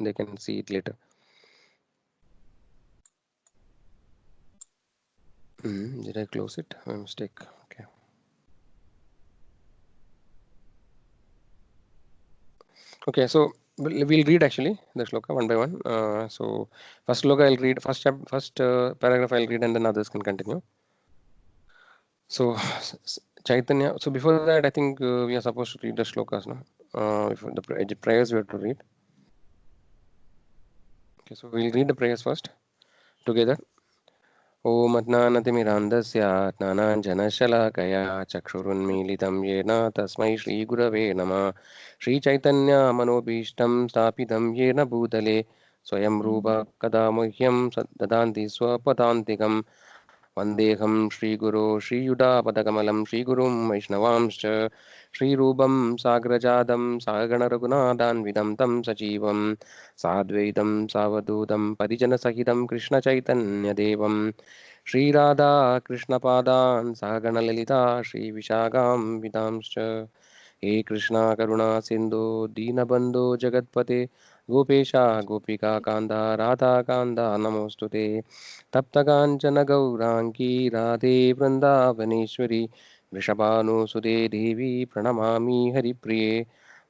they can see it later. Did I close it? My mistake. Okay. Okay, so we'll read actually the shloka one by one. So first shloka I'll read, first paragraph I'll read, and then others can continue. So Chaitanya. So before that, I think we are supposed to read the shlokas, no? If the prayers we have to read. Okay, so we'll read the prayers first together. ॐ अज्ञानतिमिरान्धस्य ज्ञानाञ्जनशलाकया चक्षुरुन्मीलितं येन तस्मै श्रीगुरवे नमः श्रीचैतन्यमनोभीष्टं स्थापितं येन भूतले स्वयं रूप कदा मह्यं ददान्ति स्वपदान्तिकं वन्देऽहं श्रीगुरो श्रीयुतापदकमलं श्रीगुरुं वैष्णवांश्च श्रीरूपं साग्रजातं सागणरघुनाथान्वितं तं सजीवं साद्वैतं सावधूतं परिजनसहितं कृष्णचैतन्यदेवं श्रीराधा कृष्णपादान् सहगणललिता श्रीविशाखान्वितांश्च हे कृष्णा करुणा सिन्धो दीनबन्धो जगत्पते गोपेशा गोपिका कान्ता राधा कान्ता नमोऽस्तुते तप्तकाञ्चन गौराङ्गी राधे वृन्दावनेश्वरी वृषभानुसुते देवी प्रणमामि हरिप्रिये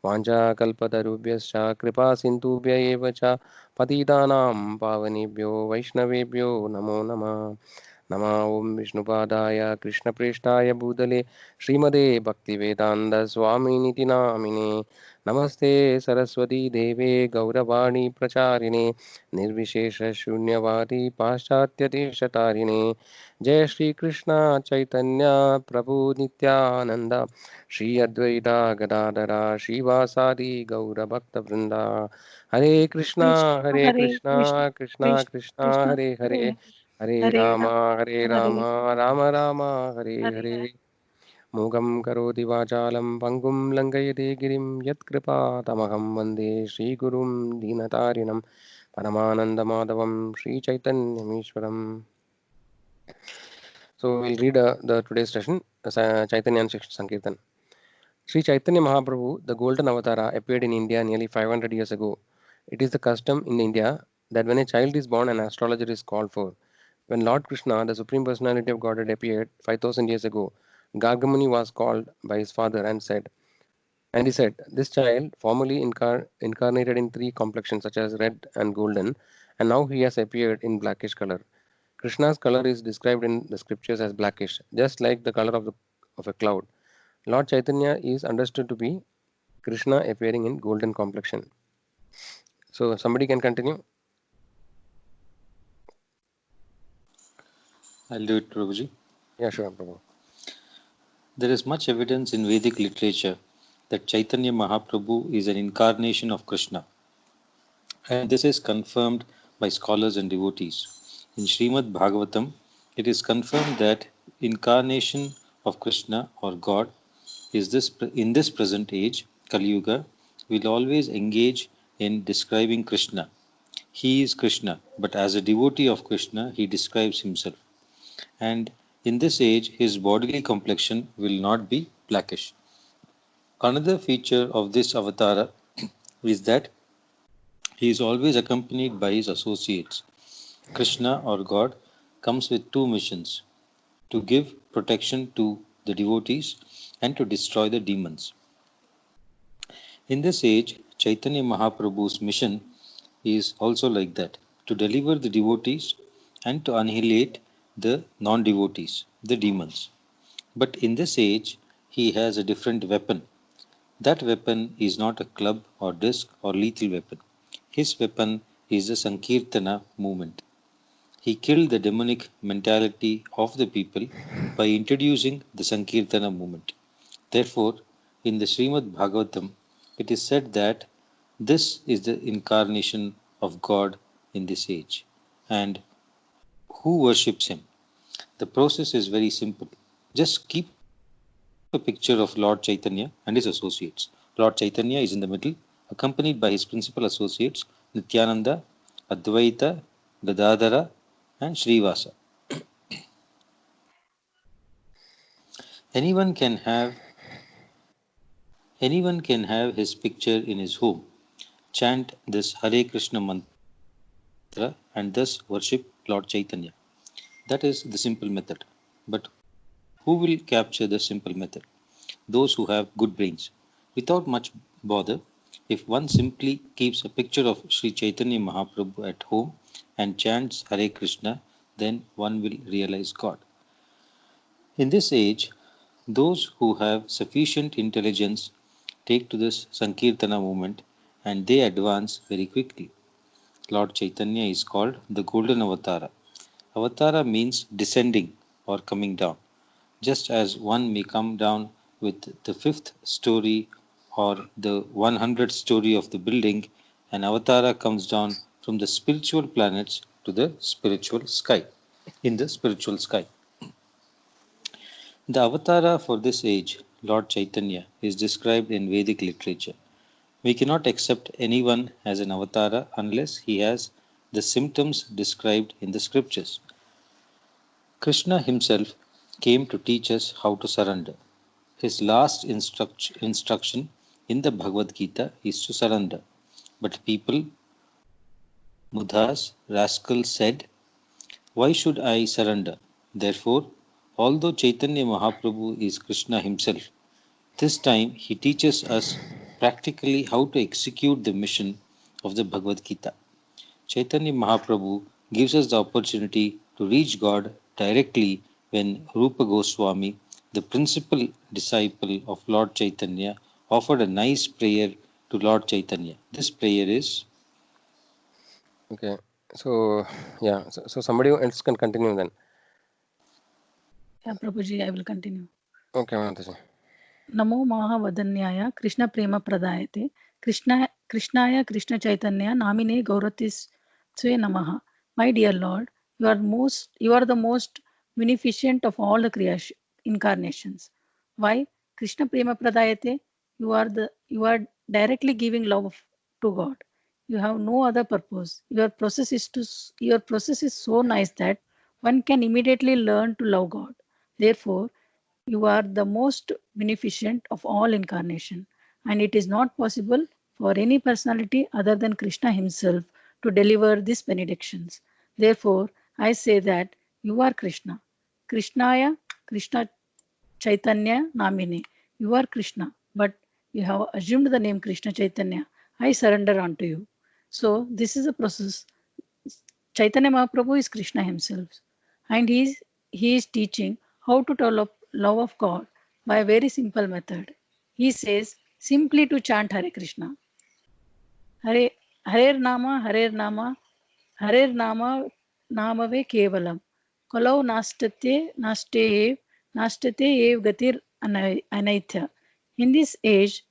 वाञ्छाकल्पतरुभ्यश्च कृपा सिन्धुभ्य एव च पतितानां पावनेभ्यो वैष्णवेभ्यो नमो नमः नमः ॐ विष्णुपादाय कृष्णप्रेष्ठाय भूतले श्रीमदे भक्तिवेदान्तस्वामिनिति नामिने नमस्ते सरस्वती देवे गौरवाणी प्रचारिणे निर्विशेषशून्यवादी पाश्चात्यदेशतारिणे जय श्री कृष्ण चैतन्य प्रभु नित्यानंद श्री अद्वैता गदाधरा श्रीवासादि गौरभक्तवृंदा हरे Hare Krishna Krishna, Krishna Krishna Krishna Krishna, Hare Hare Hare हरे Hare राम Rama, हरे राम Hare राम राम हरे Hare हरे Hare. मूगं करोति वाचालं पङ्गुं लङ्घयते गिरिं यत्कृपातमहं वन्दे श्रीगुरुं दीनतारिणं परमानन्दमाधवं श्रीचैतन्यमीश्वरम्. So we'll read the today's session, Chaitanya Sankirtan. Sri Chaitanya Mahaprabhu, the golden avatara, appeared in India nearly 500 years ago. It is the custom in India that when a child is born, an astrologer is called for. When Lord Krishna, the Supreme Personality of Godhead, appeared 5000 years ago, Gargamuni was called by his father and he said, this child formerly incarnated in three complexions such as red and golden, and now he has appeared in blackish color. Krishna's color is described in the scriptures as blackish, just like the color of a cloud. Lord Chaitanya is understood to be Krishna appearing in golden complexion. So somebody can continue. I'll do it, Prabhuji. Yeah, sure, Prabhu. There is much evidence in Vedic literature that Chaitanya Mahaprabhu is an incarnation of Krishna, and this is confirmed by scholars and devotees. In Srimad Bhagavatam, it is confirmed that incarnation of Krishna or God is this in this present age, Kali Yuga, will always engage in describing Krishna. He is Krishna, but as a devotee of Krishna, he describes himself. And in this age, his bodily complexion will not be blackish. Another feature of this avatar is that he is always accompanied by his associates. Krishna or God comes with two missions: to give protection to the devotees and to destroy the demons. In this age, Chaitanya Mahaprabhu's mission is also like that: to deliver the devotees and to annihilate the non devotees, the demons. But in this age, he has a different weapon. That weapon is not a club or disc or lethal weapon. His weapon is the Sankirtana movement. He killed the demonic mentality of the people by introducing the Sankirtana movement. Therefore, in the Srimad Bhagavatam, it is said that this is the incarnation of God in this age. And who worships him? The process is very simple. Just keep a picture of Lord Chaitanya and his associates. Lord Chaitanya is in the middle, accompanied by his principal associates Nityananda, Advaita, Gadadhara, and Srivasa. Anyone can have Anyone can have his picture in his home. chant this Hare Krishna mantra and thus worship Lord Chaitanya. That is the simple method. But who will capture the simple method? Those who have good brains. Without much bother, if one simply keeps a picture of Sri Chaitanya Mahaprabhu at home and chants Hare Krishna, then one will realize God. In this age, those who have sufficient intelligence take to this Sankirtana movement and they advance very quickly. Lord Chaitanya is called the Golden Avatara. Avatara means descending or coming down. Just as one may come down with the fifth story or the 100th story of the building, an avatara comes down from the spiritual planets to the spiritual sky. In the spiritual sky. The avatara for this age, Lord Chaitanya, is described in Vedic literature. We cannot accept anyone as an avatara unless he has the symptoms described in the scriptures. Krishna himself came to teach us how to surrender. His last instruction in the Bhagavad Gita is to surrender. But people, mudhas, rascals said, why should I surrender? Therefore, although Chaitanya Mahaprabhu is Krishna himself, this time he teaches us practically how to execute the mission of the Bhagavad Gita. Chaitanya Mahaprabhu gives us the opportunity to reach God directly when Rupa Goswami, the principal disciple of Lord Chaitanya, offered a nice prayer to Lord Chaitanya. This prayer is Okay. So yeah. So somebody else can continue then. Yeah, Prabhuji, I will continue. Okay, Mataji. नमो महावदन्याय कृष्ण प्रेम प्रदायते कृष्णाय कृष्ण चैतन्य नामिने गौरतिस्वे नमः. My dear Lord, you are the most munificent of all the creation incarnations. Why? Krishna prema pradayate. You are directly giving love to God. You have no other purpose. Your process is so nice that one can immediately learn to love God. Therefore, you are the most beneficent of all incarnation, and it is not possible for any personality other than Krishna himself to deliver these benedictions. Therefore, I say that you are Krishna. Krishnaya, Krishna Chaitanya Namine. You are Krishna, but you have assumed the name Krishna Chaitanya. I surrender unto you. So, this is a process. Chaitanya Mahaprabhu is Krishna himself, and he is teaching how to develop love of God by a very simple method. He says simply to chant Hare Krishna. Hare Nama, Hare Nama, Namave Kevalam. Kalau nastate ev gatir anaitya. In this age,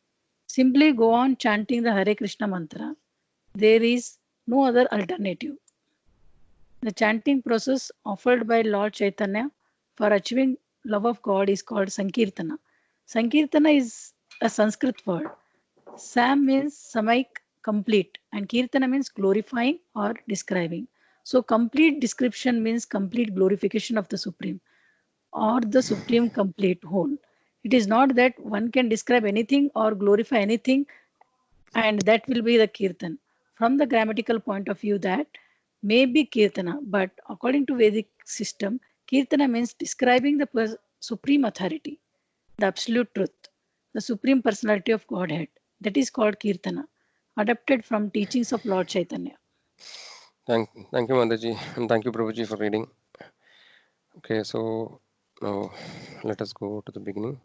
simply go on chanting the Hare Krishna mantra. There is no other alternative. The chanting process offered by Lord Chaitanya for achieving love of God is called Sankirtana. Sankirtana is a Sanskrit word. Sam means Samaik, complete, and Kirtana means glorifying or describing. So, complete description means complete glorification of the Supreme or the Supreme complete whole. It is not that one can describe anything or glorify anything and that will be the kirtan. From the grammatical point of view, that may be kirtana, but according to Vedic system, kirtana means describing the supreme authority, the absolute truth, the supreme personality of Godhead. That is called kirtana, adapted from teachings of Lord Chaitanya. Thank you, Mataji, and thank you, Prabhuji, for reading. Okay, so now let us go to the beginning.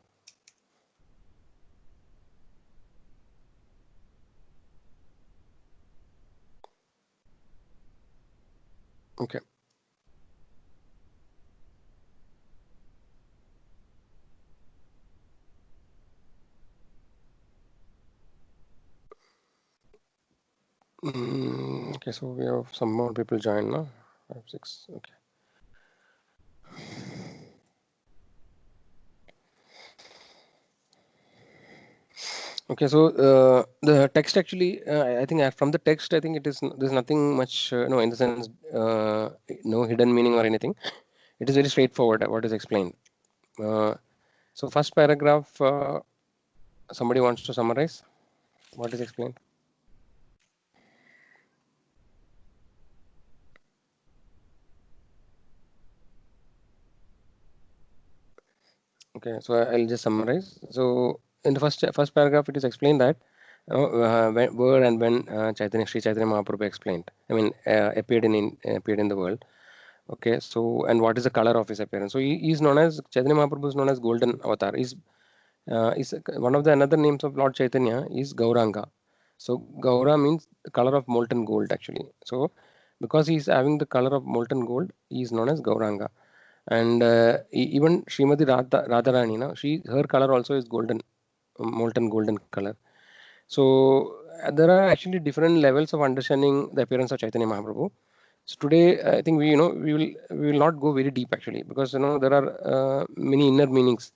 Okay. Okay, so we have some more people join now. 5, 6. Okay. Okay, so the text actually, I think from the text, I think there's nothing much, no, in the sense, no hidden meaning or anything. It is very straightforward what is explained. So first paragraph, somebody wants to summarize what is explained. Okay, so I'll just summarize. So in the first paragraph, it is explained that where and when Chaitanya Sri Chaitanya Mahaprabhu explained. I mean, appeared in the world. Okay, so and what is the color of his appearance? So he is known as Chaitanya Mahaprabhu is known as Golden Avatar. Is one of the another names of Lord Chaitanya is Gauranga. So Gaura means the color of molten gold actually. So because he is having the color of molten gold, he is known as Gauranga. And even Srimati Radharani, no, her color also is golden, molten golden color. So there are actually different levels of understanding the appearance of Chaitanya Mahaprabhu. So today, I think we will not go very deep actually, because there are many inner meanings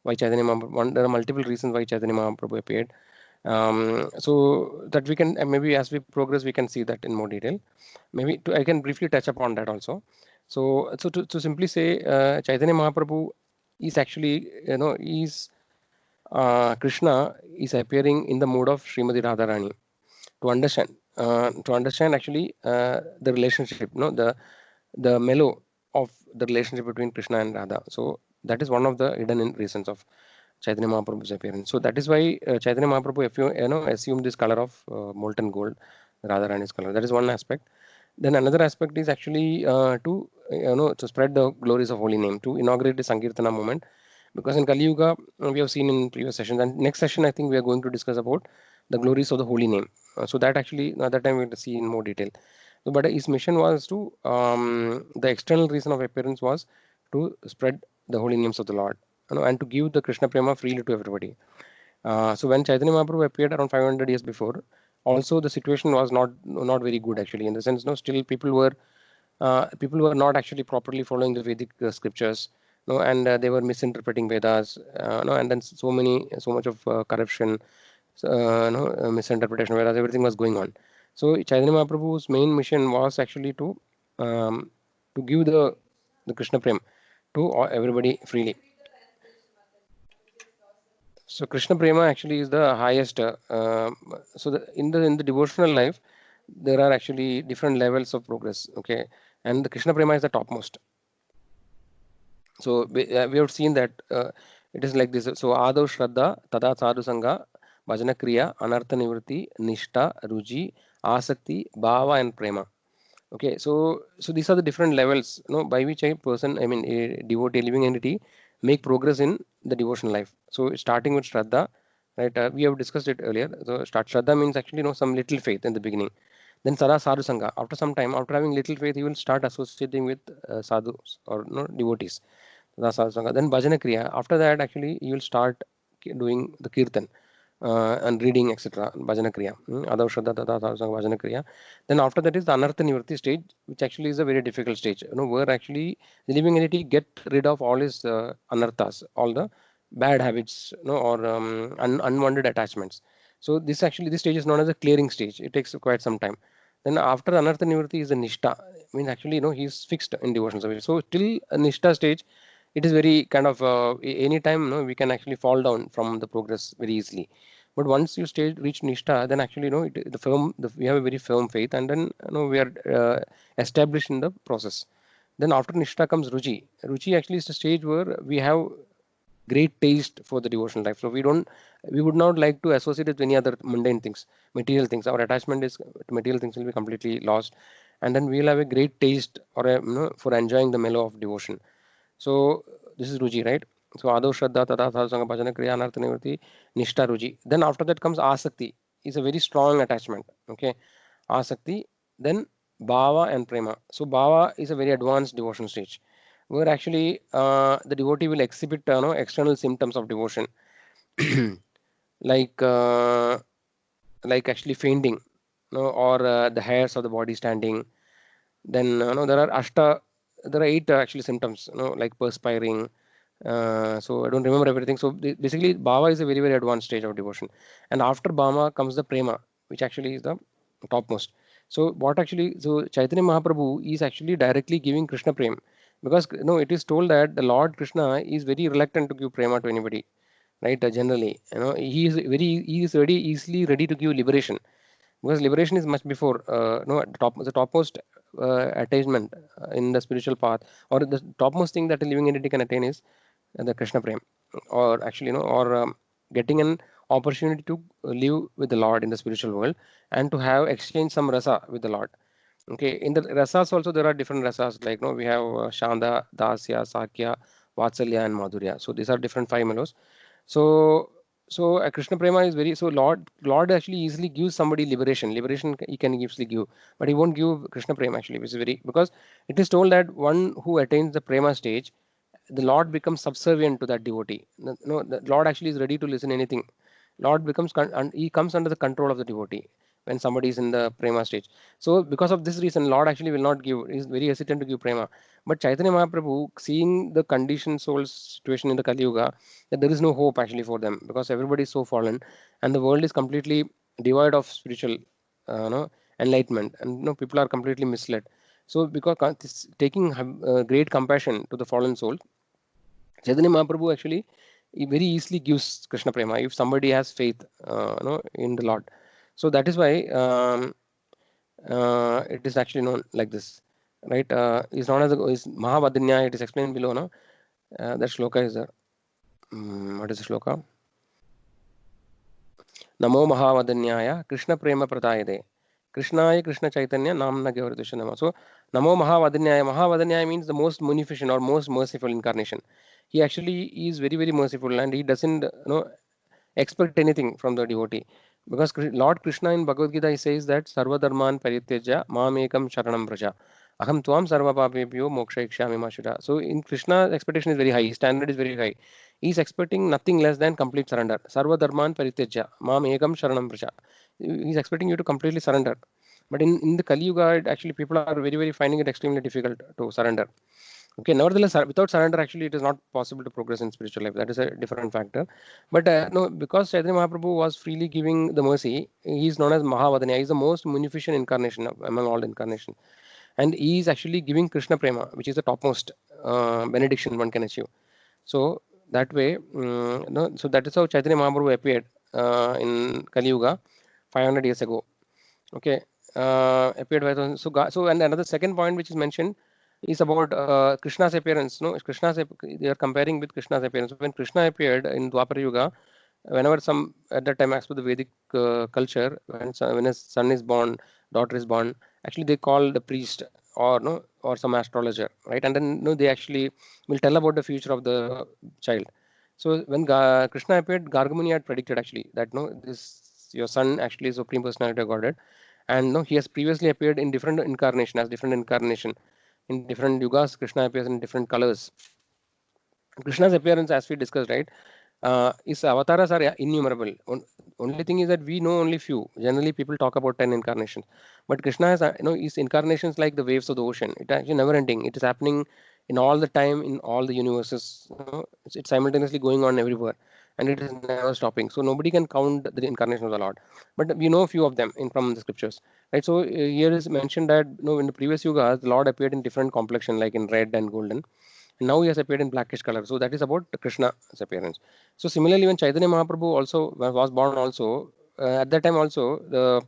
why Chaitanya Mahaprabhu. There are multiple reasons why Chaitanya Mahaprabhu appeared. So that we can maybe as we progress we can see that in more detail. Maybe I can briefly touch upon that also. So to simply say, Chaitanya Mahaprabhu is actually is Krishna is appearing in the mode of Srimati Radharani to understand actually the relationship, the mellow of the relationship between Krishna and Radha. So that is one of the hidden reasons of Chaitanya Mahaprabhu's appearance. So that is why Chaitanya Mahaprabhu assumed this color of molten gold, Radharani's color. That is one aspect. Then another aspect is actually to spread the glories of holy name, to inaugurate the Sankirtana movement, because in Kali Yuga we have seen in previous sessions, and next session I think we are going to discuss about the glories of the holy name. So that actually that time we will see in more detail. So, but his mission was to the external reason of appearance was to spread the holy names of the Lord, and to give the Krishna Prema freely to everybody. So when Chaitanya Mahaprabhu appeared around 500 years before, also the situation was not very good actually, in the sense, no, still people were not actually properly following the Vedic scriptures, no, and they were misinterpreting Vedas, no, and then so much of corruption, misinterpretation, whereas everything was going on. So Chaitanya Mahaprabhu's main mission was actually to give the Krishna Prem to everybody freely. So Krishna Prema actually is the highest. So in the devotional life, there are actually different levels of progress. Okay, and the Krishna Prema is the topmost. So we have seen that it is like this. So Adav Shraddha, Tada Sadhu Sangha, Bhajana Kriya, Anartha Nivritti, Nishta, Ruji, Asakti, Bhava, and Prema. Okay, so these are the different levels, by which a person, I mean a devotee, living entity, make progress in the devotional life. So starting with Shraddha, right? We have discussed it earlier. So start Shraddha means actually some little faith in the beginning. Then Sada Sadhu Sangha. After some time, after having little faith, he will start associating with sadhus or devotees. Sada Sadhu Sangha. Then Bhajana Kriya. After that, actually, you will start doing the Kirtan and reading, etc. Bhajana Kriya. Adav Shraddha Tada Sadhu Sangha Bhajana Kriya. Then after that is the Anartha Nivritti stage, which actually is a very difficult stage. Where actually the living entity get rid of all his anarthas, all the bad habits, or unwanted attachments. So this stage is known as a clearing stage. It takes quite some time. Then after Anartha Nivritti is the Nishta. I mean actually he's fixed in devotion service. So till a Nishta stage, it is very kind of any time we can actually fall down from the progress very easily. But once you reach Nishta, then actually we have a very firm faith, and then we are established in the process. Then after Nishta comes Ruchi. Ruchi actually is the stage where we have great taste for the devotional life. So we would not like to associate it with any other mundane things, material things. Our attachment is to material things will be completely lost, and then we will have a great taste for enjoying the mellow of devotion. So this is Ruji, right? So Adav Shraddha, Tada Sadhu Sangha Bhajana Kriya Anartha Nivritti, Nishta Ruji. Then after that comes Asakti. Is a very strong attachment. Okay, Asakti. Then Bhava and Prema. So Bhava is a very advanced devotion stage, where actually the devotee will exhibit external symptoms of devotion, like like actually fainting, or the hairs of the body standing. Then there are eight actually symptoms, like perspiring. So I don't remember everything. So basically, Bhava is a very very advanced stage of devotion, and after Bhava comes the Prema, which actually is the topmost. So Chaitanya Mahaprabhu is actually directly giving Krishna Prem, because it is told that the Lord Krishna is very reluctant to give prema to anybody, right? Generally, he is very easily ready to give liberation, because liberation is much before no the topmost attainment in the spiritual path, or the topmost thing that a living entity can attain is the Krishna Prem. or actually, or getting an opportunity to live with the Lord in the spiritual world and to have exchange some rasa with the Lord. Okay, in the rasas also there are different rasas, like we have Shanda, Dasya, Sakya, Vatsalya, and Madhurya. So these are different five mellows. So Krishna Prema is very, so Lord actually easily gives somebody liberation. He can easily give, but he won't give Krishna Prema actually, which is very, because it is told that one who attains the Prema stage, the Lord becomes subservient to that devotee. No, the Lord actually is ready to listen anything. Lord becomes and he comes under the control of the devotee when somebody is in the prema stage. So because of this reason, Lord actually will not give. He is very hesitant to give prema. But Chaitanya Mahaprabhu, seeing the conditioned soul's situation in the Kali Yuga, that there is no hope actually for them, because everybody is so fallen, and the world is completely devoid of spiritual, enlightenment, and people are completely misled. So because taking great compassion to the fallen soul, Chaitanya Mahaprabhu actually he very easily gives Krishna Prema if somebody has faith, in the Lord. So that is why it is actually known like this, right? Is known as is Mahavadanya. It is explained below. No, that shloka is there. What is the shloka? Namo Mahavadanyaya Krishna Prema Pradayade. Krishnaya Krishna Chaitanya Namna Gauratusha Nama. So Namo Mahavadanyaya. Mahavadanyaya means the most munificent or most merciful incarnation. He actually is very, very merciful, and he doesn't expect anything from the devotee, because Lord Krishna in Bhagavad Gita, he says that Sarva Dharman Parityaja Mamekam Sharanam Vraja Aham Tvam Sarva Papebhyo Mokshayikshami Mashura. So in Krishna, expectation is very high, his standard is very high. He is expecting nothing less than complete surrender. Sarva Dharman Parityaja Mamekam Sharanam Vraja. He is expecting you to completely surrender. But in the Kali Yuga, actually people are very, very finding it extremely difficult to surrender. Okay, nevertheless, without surrender, actually, it is not possible to progress in spiritual life. That is a different factor. But no, because Chaitanya Mahaprabhu was freely giving the mercy, he is known as Mahavadanya. He is the most munificent incarnation among all incarnations. And he is actually giving Krishna Prema, which is the topmost benediction one can achieve. So that way, no, so that is how Chaitanya Mahaprabhu appeared in Kali Yuga 500 years ago. Okay, appeared by so and another second point which is mentioned is about Krishna's appearance. No, they are comparing with Krishna's appearance. When Krishna appeared in Dwapara Yuga, whenever some at that time, as per the Vedic culture, when a son is born, daughter is born, actually they call the priest or no or some astrologer, right? And then no, they actually will tell about the future of the child. So when Krishna appeared, Gargamuni had predicted actually that no, this your son actually is Supreme Personality of Godhead, and no, he has previously appeared in different incarnation in different yugas. Krishna appears in different colors. Krishna's appearance, as we discussed, right, his avatars are innumerable. Only thing is that we know only few. Generally, people talk about 10 incarnations, but Krishna has, his incarnations like the waves of the ocean. It actually never ending. It is happening in all the time in all the universes. It's simultaneously going on everywhere, and it is never stopping. So nobody can count the incarnation of the Lord, but we know a few of them in from the scriptures, right? So here is mentioned that in the previous yugas, the Lord appeared in different complexion, like in red and golden. Now he has appeared in blackish color. So that is about Krishna's appearance. So similarly, when Chaitanya Mahaprabhu also was born, also at that time also the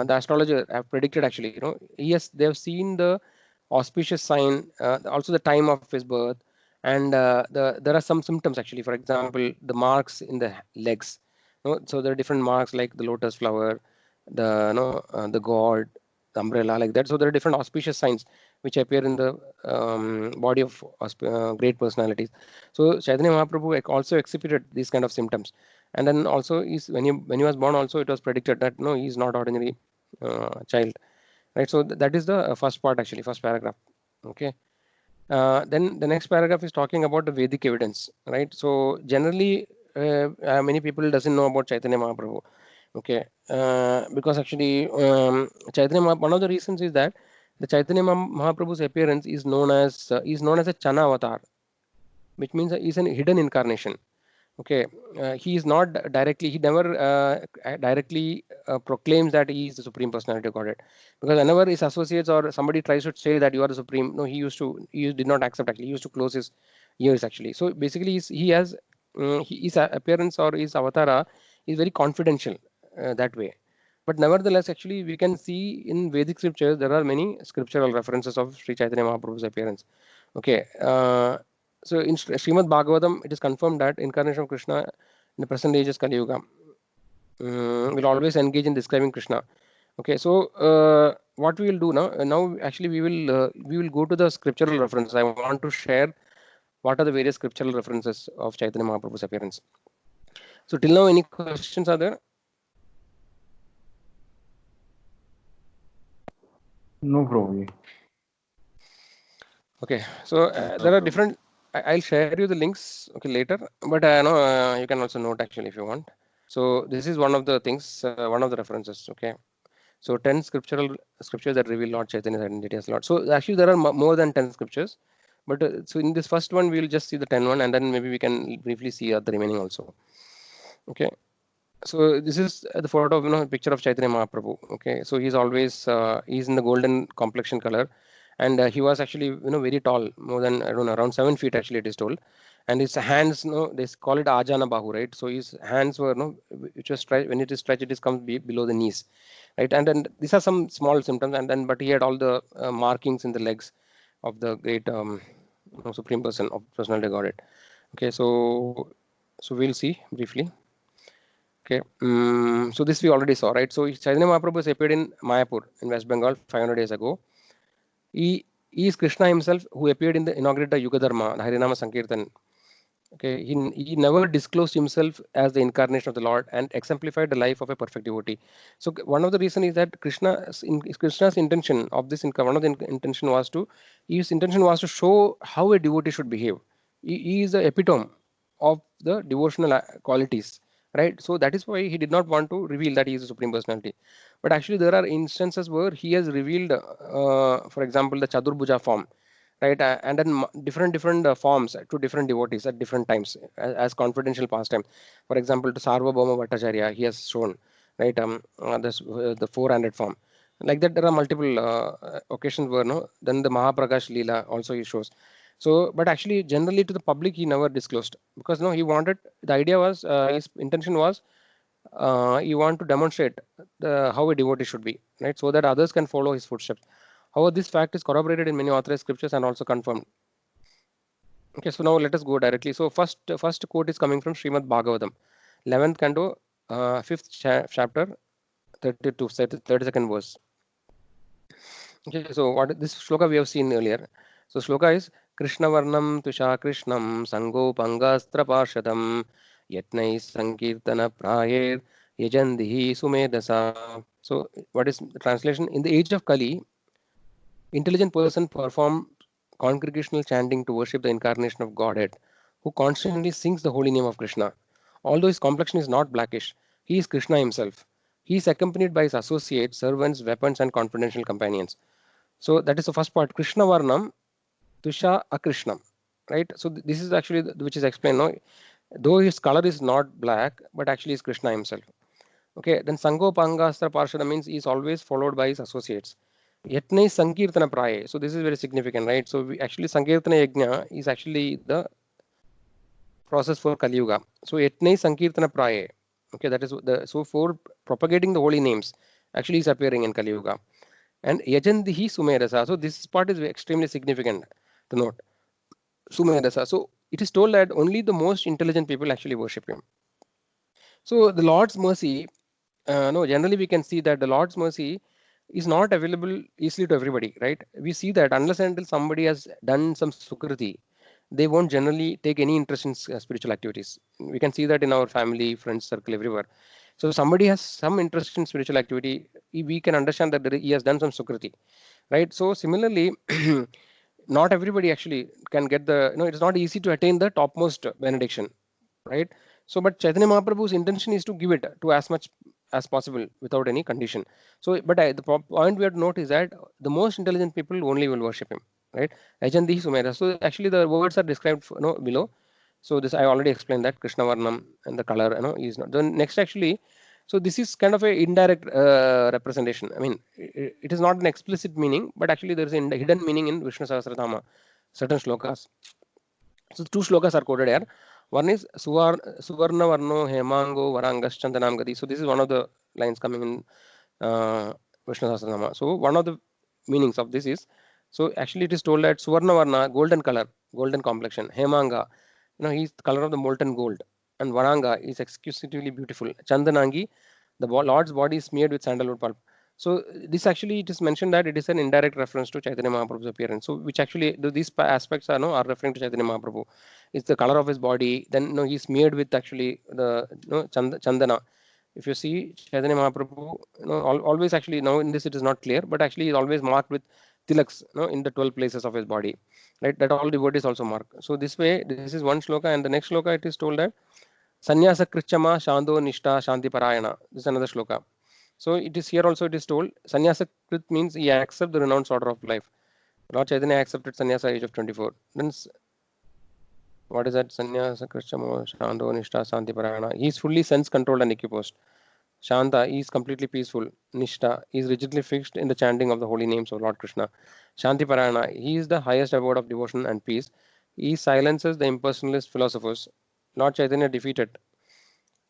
astrologer have predicted actually. Yes, they have seen the auspicious sign, also the time of his birth, and there are some symptoms actually. For example, the marks in the legs. So there are different marks like the lotus flower, the god, the umbrella, like that. So there are different auspicious signs which appear in the body of great personalities. So Chaitanya Mahaprabhu also exhibited these kind of symptoms, and then also when he was born, also it was predicted that no, he is not ordinary child, right? So that is the first part actually, first paragraph. Okay. Then the next paragraph is talking about the Vedic evidence, right? So generally, many people doesn't know about Chaitanya Mahaprabhu. Okay, because actually, one of the reasons is that the Chaitanya Mahaprabhu's appearance is known as a Chana avatar, which means he's a hidden incarnation. Okay, he is not directly, he never directly proclaims that he is the Supreme Personality of Godhead, because whenever his associates or somebody tries to say that you are the Supreme, no, he did not accept actually. He used to close his ears actually. So basically, his appearance or his avatara is very confidential that way. But nevertheless, actually, we can see in Vedic scriptures there are many scriptural references of Sri Chaitanya Mahaprabhu's appearance. Okay. So in Srimad Bhagavatam, it is confirmed that incarnation of Krishna in the present age is Kali Yuga. Will always engage in describing Krishna. Okay, so what we will do now? Now actually we will go to the scriptural references. I want to share what are the various scriptural references of Chaitanya Mahaprabhu's appearance. So till now, any questions are there? No, Prabhuji. Okay, so there are different. I'll share you the links okay later, but you can also note actually if you want. So this is one of the things, one of the references. Okay, so 10 scriptures that reveal Lord Chaitanya's identity as Lord. So actually there are more than 10 scriptures, but so in this first one we will just see the 10 one, and then maybe we can briefly see the remaining also. Okay, so this is the photo of picture of Chaitanya Mahaprabhu. Okay, so he's always he's in the golden complexion color, and he was actually very tall, more than I don't know around 7 feet actually it is told, and his hands they call it Ajana Bahu, right? So his hands were which was stretched, when it is stretched it is comes below the knees, right? And then these are some small symptoms, and then but he had all the markings in the legs of the great supreme person of personality Godhead. Okay, so we'll see briefly. Okay, so this we already saw, right? So Chaitanya Mahaprabhu has appeared in Mayapur in West Bengal 500 days ago. He is Krishna himself who appeared in the inaugurated Yuga Dharma, the Harinama Sankirtan. Okay, he never disclosed himself as the incarnation of the Lord and exemplified the life of a perfect devotee. So one of the reason is that Krishna's intention of this one of the intention was to his intention was to show how a devotee should behave. He is the epitome of the devotional qualities, right? So that is why he did not want to reveal that he is a supreme personality. But actually there are instances where he has revealed, for example, the Chadurbuja form, right? And then different forms to different devotees at different times as confidential pastime. For example, to Sarvabhauma Bhattacharya, he has shown, right? The four-handed form. Like that, there are multiple occasions where then the Mahaprakash Leela also he shows. So, but actually, generally to the public, he never disclosed because he wanted. The idea was his intention was he want to demonstrate how a devotee should be, right? So that others can follow his footsteps. However, this fact is corroborated in many authorized scriptures and also confirmed. Okay, so now let us go directly. So first quote is coming from Srimad Bhagavatam, 11th canto, 5th chapter, 32nd verse. Okay, so what this shloka we have seen earlier. So shloka is Krishna Varnam Tusha Krishnam Sango Pangastra Parshadam Yatnai Sankirtana Prayer Yajandihi Sumedasa. So what is the translation? In the age of Kali, intelligent person perform congregational chanting to worship the incarnation of Godhead, who constantly sings the holy name of Krishna. Although his complexion is not blackish, he is Krishna himself. He is accompanied by his associates, servants, weapons, and confidential companions. So that is the first part. Krishna Varnam, Tusha Akrishnam. Right? So this is actually which is explained. No? Though his color is not black, but actually is Krishna himself. Okay, then Sango Pangastra Parshada means he is always followed by his associates. Yatne Sankirtana Praye. So this is very significant, right? So we actually Sankirtana Yajna is actually the process for Kali Yuga. So Yatne Sankirtana Praye. Okay, that is so for propagating the holy names actually is appearing in Kali Yuga. And Yajandihi Sumedasa. So this part is extremely significant to note. Sumedasa. So it is told that only the most intelligent people actually worship him. So the Lord's mercy, generally we can see that the Lord's mercy is not available easily to everybody, right? We see that unless and until somebody has done some sukriti, they won't generally take any interest in spiritual activities. We can see that in our family, friends circle, everywhere. So somebody has some interest in spiritual activity, we can understand that he has done some sukriti, right? So similarly, not everybody actually can get the, it's not easy to attain the topmost benediction, right? So, but Chaitanya Mahaprabhu's intention is to give it to as much as possible without any condition. So, but the point we have to note is that the most intelligent people only will worship him, right? Ajandi Sumera. So, actually, the words are described below. So, this I already explained that Krishna Varnam and the color, is not. Then next, actually, so this is kind of a indirect representation. I mean, it is not an explicit meaning, but actually there is a hidden meaning in Vishnu Sahasranama, certain shlokas. So two shlokas are quoted here. One is Suvarna Varno Hemango Varangas Chandanam Gadi. So this is one of the lines coming in Vishnu Sahasranama. So one of the meanings of this is, so actually it is told that Suvarna Varna, golden color, golden complexion. Hemanga, he's the color of the molten gold. And Varanga is exquisitely beautiful. Chandanangi, the Lord's body is smeared with sandalwood pulp. So this actually, it is mentioned that it is an indirect reference to Chaitanya Mahaprabhu's appearance. So which actually, these aspects are, are referring to Chaitanya Mahaprabhu. It's the color of his body. Then he's smeared with actually the chandana. If you see Chaitanya Mahaprabhu, always actually, now in this it is not clear, but actually is always marked with tilaks, in the 12 places of his body, right? That all devotees also mark. So this way, this is one shloka, and the next shloka it is told that Sanyasa Krichama Shando Nishta Shanti Parayana. This is another shloka. So it is here also it is told Sanyasa Krit means he accepts the renounced order of life. Lord Chaitanya accepted sannyasa age of 24. Then what is that? Sanyasa Krichama Shando Nishta Shanti Parayana. He is fully sense controlled and equiposed. Shanta is completely peaceful. Nishta is rigidly fixed in the chanting of the holy names of Lord Krishna. Shanti Parayana, he is the highest abode of devotion and peace. He silences the impersonalist philosophers. Lord Chaitanya defeated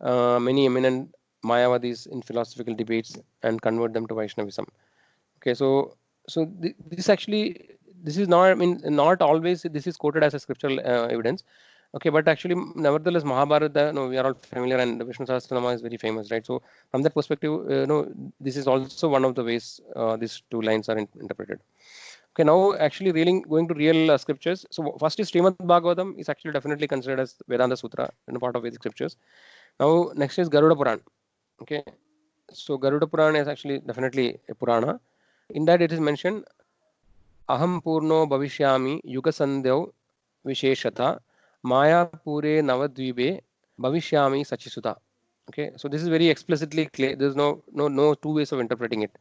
many eminent Mayavadis in philosophical debates and convert them to Vaishnavism. Okay, so this actually, this is not, I mean, not always this is quoted as a scriptural evidence. Okay, but actually, nevertheless, Mahabharata, we are all familiar, and the Vishnu Sahasranama is very famous, right? So from that perspective, this is also one of the ways these two lines are interpreted. Okay, now actually going to real scriptures. So first is Srimad Bhagavatam is actually definitely considered as Vedanta Sutra and a part of Vedic scriptures. Now next is Garuda Puran. Okay, so Garuda Puran is actually definitely a Purana. In that it is mentioned, Aham Purno Bhavishyami Yuga Sandhyav Visheshata Maya Pure Navadvibe Bhavishyami Sachisuta. Okay, so this is very explicitly clear. There is no two ways of interpreting it.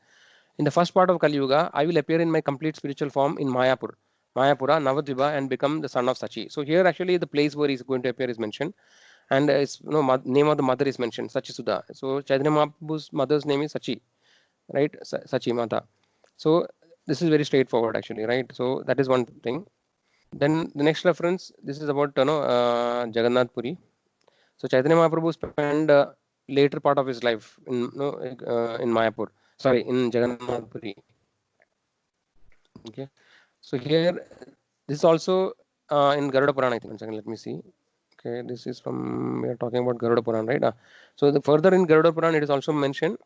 In the first part of Kali Yuga, I will appear in my complete spiritual form in Mayapura, Navadvipa, and become the son of Sachi. So here actually the place where he is going to appear is mentioned, and its name of the mother is mentioned, Sachisuda. So Chaitanya Mahaprabhu's mother's name is Sachi, right? Sachi Mata. So this is very straightforward actually, right? So that is one thing. Then the next reference, this is about Jagannath Puri. So Chaitanya Mahaprabhu spent later part of his life in Mayapur, sorry, in Jagannath Puri. Okay, so here this is also in Garuda Purana, I think. 1 second, let me see. Okay, this is from, we are talking about Garuda Purana, right? So the further in Garuda Purana, it is also mentioned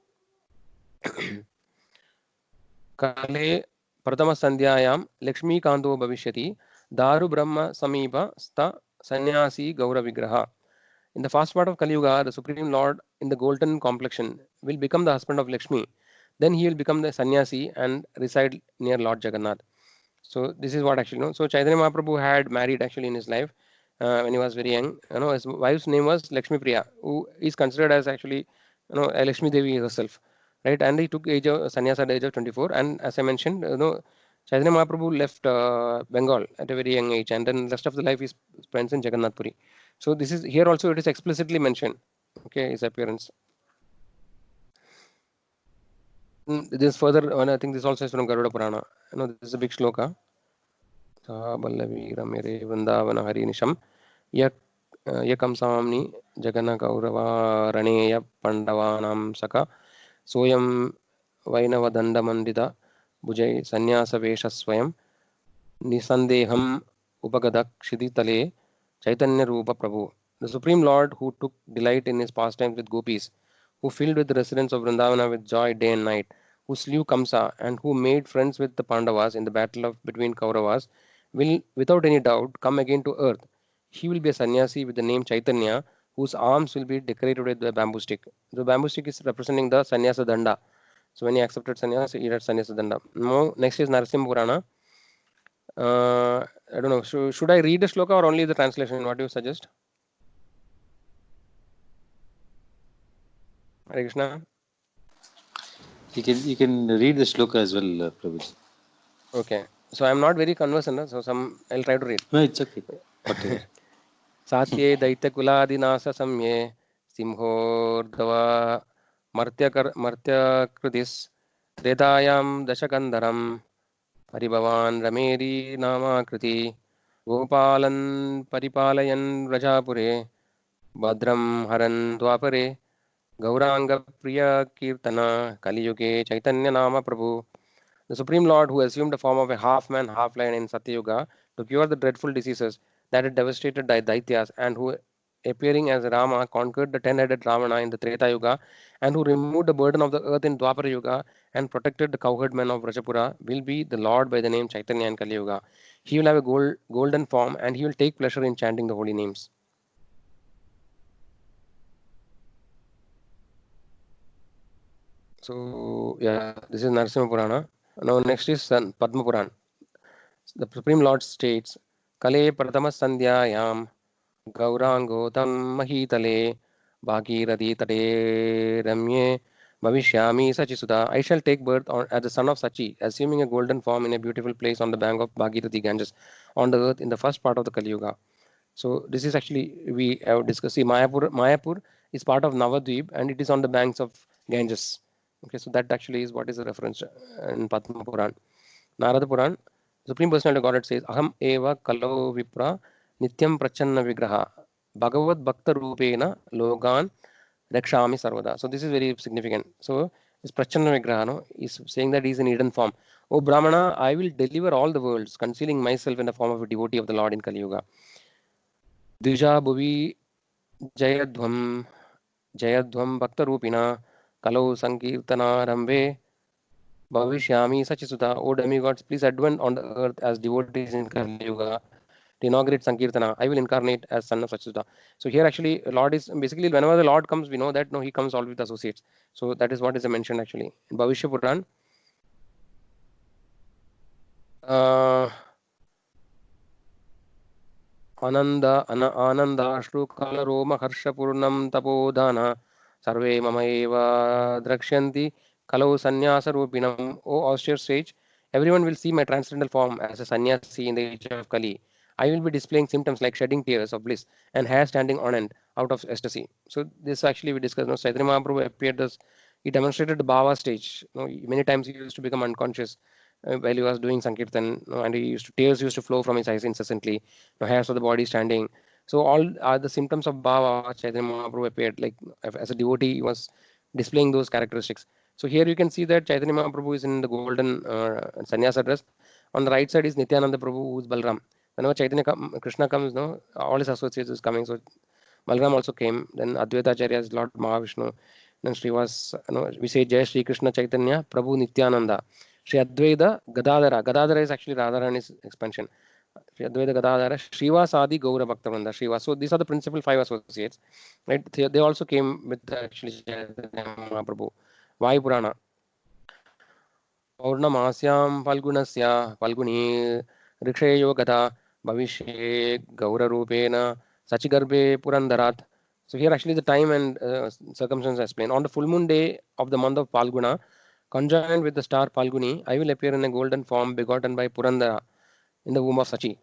Kale Pratama Sandhyayam Lakshmi Kando Bhavishyati Daru Brahma Samipa Sta Sannyasi Gaura Vigraha. In the first part of Kali Yuga, the Supreme Lord in the golden complexion will become the husband of Lakshmi. Then he will become the sannyasi and reside near Lord Jagannath. So this is what actually, so Chaitanya Mahaprabhu had married actually in his life when he was very young. His wife's name was Lakshmi Priya, who is considered as actually, a Lakshmi Devi herself, right? And he took age of sannyas at the age of 24. And as I mentioned, Chaitanya Mahaprabhu left Bengal at a very young age, and then rest of the life he spends in Jagannath Puri. So this is here also it is explicitly mentioned. Okay, his appearance. This further, and I think this also is from Garuda Purana. This is a big shloka. Ballavi Ramire Vrindavana Hari Nisham Yakam Samni Jagana Gaurava Raneya Pandavanam Saka Soyam Vainava Danda Mandita Bujay Sanyasa Vesha Swayam Nisandeham Upagadak Shiditale Chaitanya Rupa Prabhu. The Supreme Lord who took delight in his pastimes with gopis, who filled with the residents of Vrindavana with joy day and night, who slew Kamsa and who made friends with the Pandavas in the battle between Kauravas, will without any doubt come again to earth. He will be a sannyasi with the name Chaitanya, whose arms will be decorated with the bamboo stick. The bamboo stick is representing the sannyasa danda. So when he accepted sannyasa, he had sannyasa danda. Now, next is Narasimha Purana. I don't know. Should I read the shloka or only the translation? What do you suggest? Hare Krishna. You can read the shloka as well, Prabhuji. Okay. So I'm not very conversant, so I'll try to read. No, it's okay. Whatever. Satye Daityakuladinasa Samye Simhordava Martyakridis Tretayam Dashakandaram Paribhavan Rameri Namakriti Gopalan Paripalayan Rajapure Badram Haran Dwapare Gauranga Priya Kirtana Kali Yuge Chaitanya Nama Prabhu The Supreme Lord, who assumed the form of a half man, half lion in Satyuga to cure the dreadful diseases that had devastated the Daityas, and who, appearing as Rama, conquered the 10-headed Ravana in the Treta Yuga, and who removed the burden of the earth in Dwapara Yuga and protected the cowherd men of Vrajapura, will be the Lord by the name Chaitanya in Kali Yuga. He will have a golden form, and he will take pleasure in chanting the holy names. So, yeah, this is Narasimha Purana. Now, next is Padma Puran. The Supreme Lord states, Kale Pratama Sandhyayam Gaurango Tam Mahitale Bhagirati Tade Ramye Bhavishyami Sachisuda. I shall take birth as the son of Sachi, assuming a golden form in a beautiful place on the bank of Bhagirati Ganges on the earth in the first part of the Kali Yuga. So this is actually, we have discussed. See, Mayapur is part of Navadvip and it is on the banks of Ganges. Okay, so that actually is what is the reference in Padma Puran. Narada Puran, Supreme Personality of Godhead says, Aham eva kalo vipra nityam prachanna vigraha bhagavad bhakta rupena logan rakshami sarvada. So this is very significant. So this prachanna vigraha is saying that he is in hidden form. O Brahmana, I will deliver all the worlds, concealing myself in the form of a devotee of the Lord in Kali Yuga. Dvija bhuvi jayadhvam jayadhvam bhakta rupina kalau sankirtana ramve Bhavishyami Sachisuta. O demigods, please advent on the earth as devotees in Kali Yuga to inaugurate Sankirtana. I will incarnate as son of Sachisuta. So here actually Lord is basically, whenever the Lord comes, we know that no, he comes all with associates. So that is what is mentioned actually in Bhavishya Puran. Ananda Ashru Harsha Purnam Tapodhana Sarve Mamaeva Drakshanti Kalau Sannyasa Rupinam. O austere sage, everyone will see my transcendental form as a sannyasi in the age of Kali. I will be displaying symptoms like shedding tears of bliss and hair standing on end out of ecstasy. So this actually we discussed. No, Chaitanya Mahaprabhu appeared as, he demonstrated the Bhava stage. No, many times he used to become unconscious while he was doing Sankirtan, and tears used to flow from his eyes incessantly. Hairs of the body standing. So all are the symptoms of Bhava. Chaitanya Mahaprabhu appeared like as a devotee, he was displaying those characteristics. So here you can see that Chaitanya Mahaprabhu is in the golden sannyasa dress. On the right side is Nityananda Prabhu, who is Balram. Whenever Krishna comes, no, all his associates is coming. So Balram also came. Then Advaita Acharya is Lord Mahavishnu. Then Srivas, we say Jai Shri Krishna Chaitanya Prabhu Nityananda. Shri Advaita Gadadhara. Gadadhara is actually Radharani's expansion. Shri Advaita Gadadhara, Srivas Adi Gaura Bhaktavranda, Srivas. So these are the principal 5 associates. Right? They also came with actually Chaitanya Mahaprabhu. Vayu Purana. Paurnamasyam Falgunasya Falguni Riksheyo Gata Bhavishye Gaura Rupena Sachigarbe Purandarat. So here actually the time and circumstances explained. On the full moon day of the month of Falguna, conjoined with the star Falguni, I will appear in a golden form begotten by Purandara in the womb of Sachi.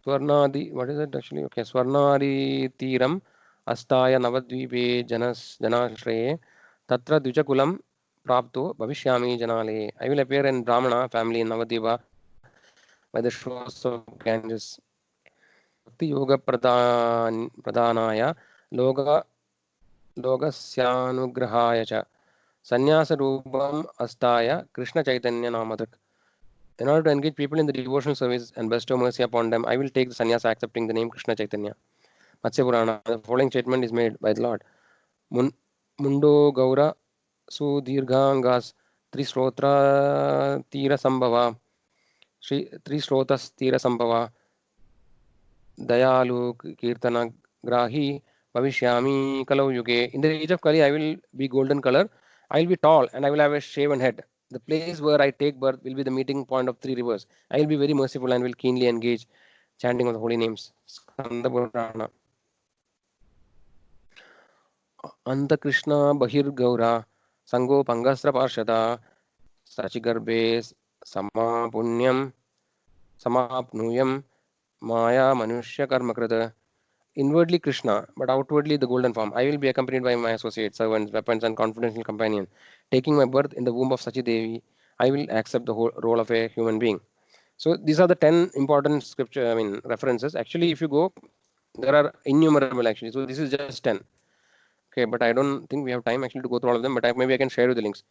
Swarnadi, what is it actually? Okay, Swarnadi Tiram Astaya Navadvipe Janashraye Tatra Dvijakulam Prapto Bhavishyami Janale. I will appear in Brahmana family in Navadvipa by the shores of Ganges. Bhakti Yoga Pradhanaya Logasyanugrahaya cha Sannyasa Rupam Astaya Krishna Chaitanya Namadrak. In order to engage people in the devotional service and bestow mercy upon them, I will take the sannyasa accepting the name Krishna Chaitanya. Matsya Purana, the following statement is made by the Lord. Mundo Gaura Sudirghangas Trisrotra Tira Sambhava Trisrotas Tira Sambhava Dayalu Kirtana Grahi Bhavishyami Kalau Yuge. In the age of Kali, I will be golden color. I will be tall and I will have a shaven head. The place where I take birth will be the meeting point of 3 rivers. I will be very merciful and will keenly engage chanting of the holy names. Skanda Purana. Anta Krishna Bahir Gaura Sango Pangasra Parshada Sachigarbe Sama Punyam Samapnuyam Maya Manushya Karmakrata. Inwardly Krishna, but outwardly the golden form. I will be accompanied by my associates, servants, weapons, and confidential companion. Taking my birth in the womb of Sachi Devi, I will accept the whole role of a human being. So these are the 10 important references. Actually, if you go, there are innumerable actually. So this is just 10. Okay, but I don't think we have time actually to go through all of them, but maybe I can share you the links.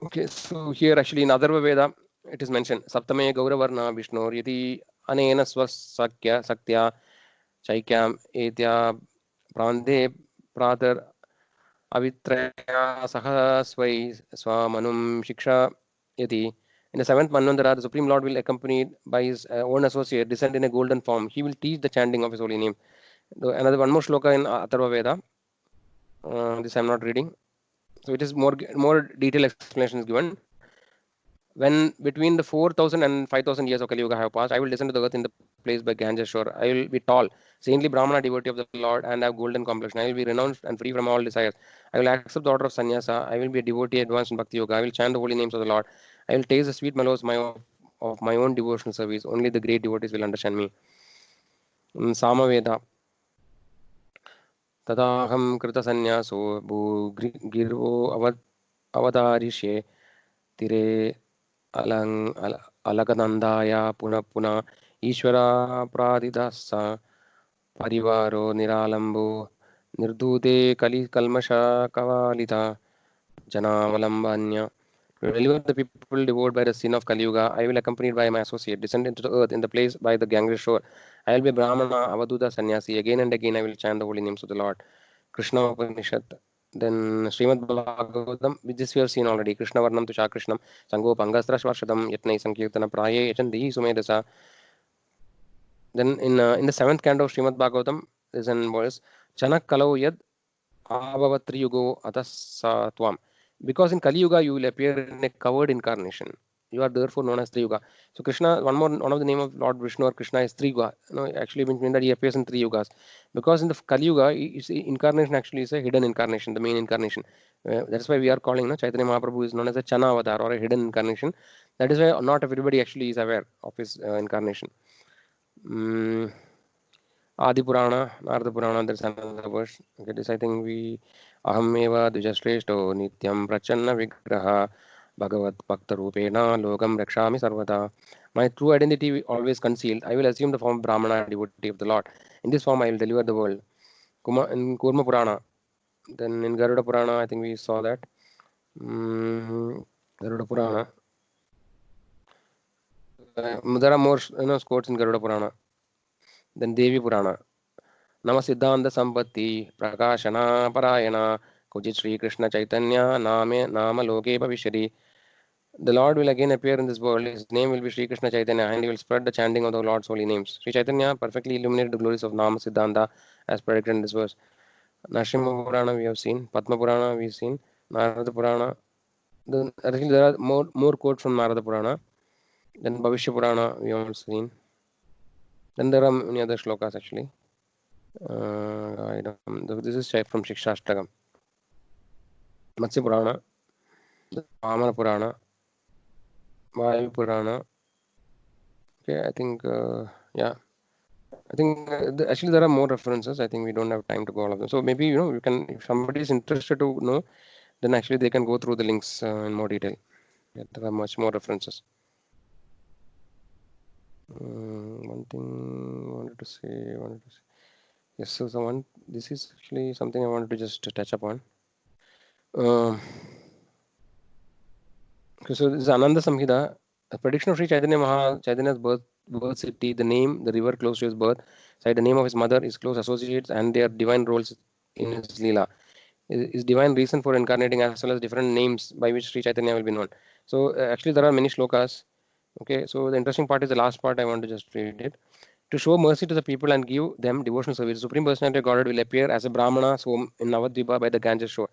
Okay, so here actually in Atharva Veda, it is mentioned, Saptame Gauravarna Vishnu Yati Anena Swasakya Saktya Chaikyam Etya Prande Pratar Avitraya Sahasvai Swamanum Shiksha Yati. In the seventh Manvantara, the Supreme Lord will accompanied by his own associate, descend in a golden form. He will teach the chanting of his holy name. Another one more shloka in Atharva Veda. This I am not reading. So it is more detailed explanation is given. When between the 4,000 and 5,000 years of Kali Yuga have passed, I will descend to the earth in the place by Ganges shore. I will be tall, saintly Brahmana devotee of the Lord, and have golden complexion. I will be renounced and free from all desires. I will accept the order of sannyasa. I will be a devotee advanced in Bhakti Yoga. I will chant the holy names of the Lord. I will taste the sweet mellows of my own devotional service. Only the great devotees will understand me. Samaveda. Tadaham krita sannyaso bhu avatarishe tire अलकनंदाया पुनः पुनः ईश्वरा प्रादिदासा परिवारो निरालंबो निर्दूते कलि कल्मष कवालिता जनावलंबन्य. To deliver the people devoured by the sin of Kali Yuga, I will accompanied by my associate, descend into the earth in the place by the Ganges shore. I will be Brahmana, Avaduta, Sannyasi. Again and again I will chant the holy names of the Lord. Krishna Upanishad. Then Srimad Bhagavatam, with this we have seen already. Krishna Varnam Tusha Krishnam, Sango Pangastra Svashadam, Yatnai Sankirtana Praye, Yachandi Sumedasa. Then in the seventh canto of Srimad Bhagavatam, there is an verse, Chanak Kalau Yad Avavatri Yugo Atasatwam. Because in Kali Yuga you will appear in a covered incarnation. You are therefore known as Triyuga. So Krishna, one of the name of Lord Vishnu or Krishna is Triyuga. No, actually means that he appears in 3 yugas. Because in the Kali Yuga, incarnation actually is a hidden incarnation, the main incarnation. That's why we are calling Chaitanya Mahaprabhu is known as a Chana avatar or a hidden incarnation. That is why not everybody actually is aware of his incarnation. Adi Purana, Narada Purana, there's another verse. Okay, this I think we Ahameva Dujashreshto Nityam Prachanna Vigraha Bhagavat Bhakta Rupena Logam Rakshami Sarvata. My true identity always concealed. I will assume the form of Brahmana, devotee of the Lord. In this form, I will deliver the world. In Kurma Purana, then in Garuda Purana, I think we saw that. Garuda Purana. There are more quotes in Garuda Purana. Then Devi Purana. Namasiddhanta Sampatti Prakashana Parayana Kujit Sri Krishna Chaitanya Nama Loke Bhavishari. The Lord will again appear in this world. His name will be Sri Krishna Chaitanya, and he will spread the chanting of the Lord's holy names. Sri Chaitanya perfectly illuminated the glories of Nama Siddhanta as predicted in this verse. Nrsimha Purana we have seen, Padma Purana we have seen, Narada Purana. Then actually there are more quotes from Narada Purana. Then Bhavishya Purana we have seen. Then there are many other shlokas actually. This is from Shikshastakam. Matsya Purana, Vamana Purana, Vayu Purana. Okay, I think yeah. I think actually there are more references. I think we don't have time to go all of them. So maybe you can, if somebody is interested to know, then actually they can go through the links in more detail. Yeah, there are much more references. One thing I wanted to say. Yes, so this is actually something I wanted to just touch upon. Okay, so this is Ananda Samhita, a prediction of Sri Chaitanya's birth city, the name, the river close to his birth site, the name of his mother, his close associates, and their divine roles in his Leela. His divine reason for incarnating, as well as different names by which Sri Chaitanya will be known. So actually there are many shlokas. Okay, so the interesting part is the last part. I want to just read it. To show mercy to the people and give them devotional service, the Supreme Personality of Godhead will appear as a Brahmana in Navadvipa by the Ganges shore.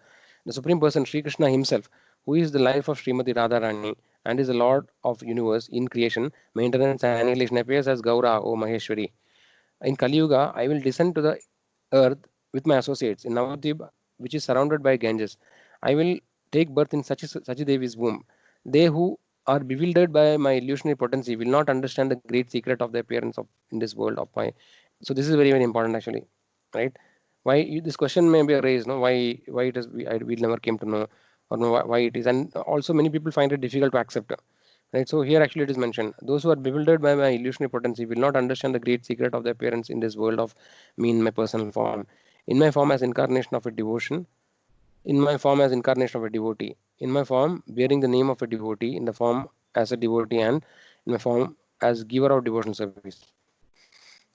The Supreme Person, Sri Krishna himself, who is the life of Srimati Radharani and is the Lord of universe in creation, maintenance and annihilation, appears as Gaura, O Maheshwari. In Kali Yuga, I will descend to the earth with my associates in Navadvip, which is surrounded by Ganges. I will take birth in Sachidevi's womb. They who are bewildered by my illusionary potency will not understand the great secret of the appearance of in this world of my. So this is very, very important actually, right? This question may be raised, no? Why it is we never came to know, or no, why it is, and also many people find it difficult to accept. Right, so here actually it is mentioned, those who are bewildered by my illusionary potency will not understand the great secret of the appearance in this world of me in my personal form. In my form as incarnation of a devotion, in my form as incarnation of a devotee, in my form bearing the name of a devotee, in the form as a devotee, and in my form as giver of devotional service.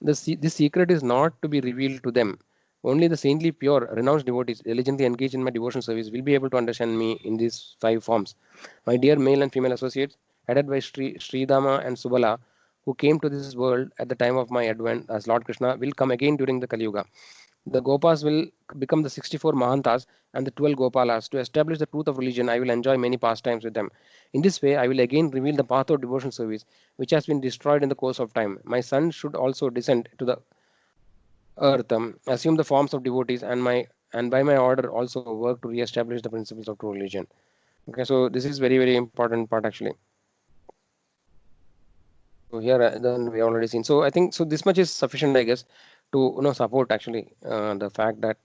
This secret is not to be revealed to them. Only the saintly, pure, renounced devotees diligently engaged in my devotional service will be able to understand me in these five forms. My dear male and female associates, headed by Sridama and Subala, who came to this world at the time of my advent as Lord Krishna, will come again during the Kali Yuga. The Gopas will become the 64 Mahantas and the 12 Gopalas. To establish the truth of religion, I will enjoy many pastimes with them. In this way, I will again reveal the path of devotional service, which has been destroyed in the course of time. My son should also descend to the earth, assume the forms of devotees, and by my order also work to re-establish the principles of true religion. Okay, so this is very important part actually. So here then we already seen. So I think so this much is sufficient, I guess, to support actually the fact that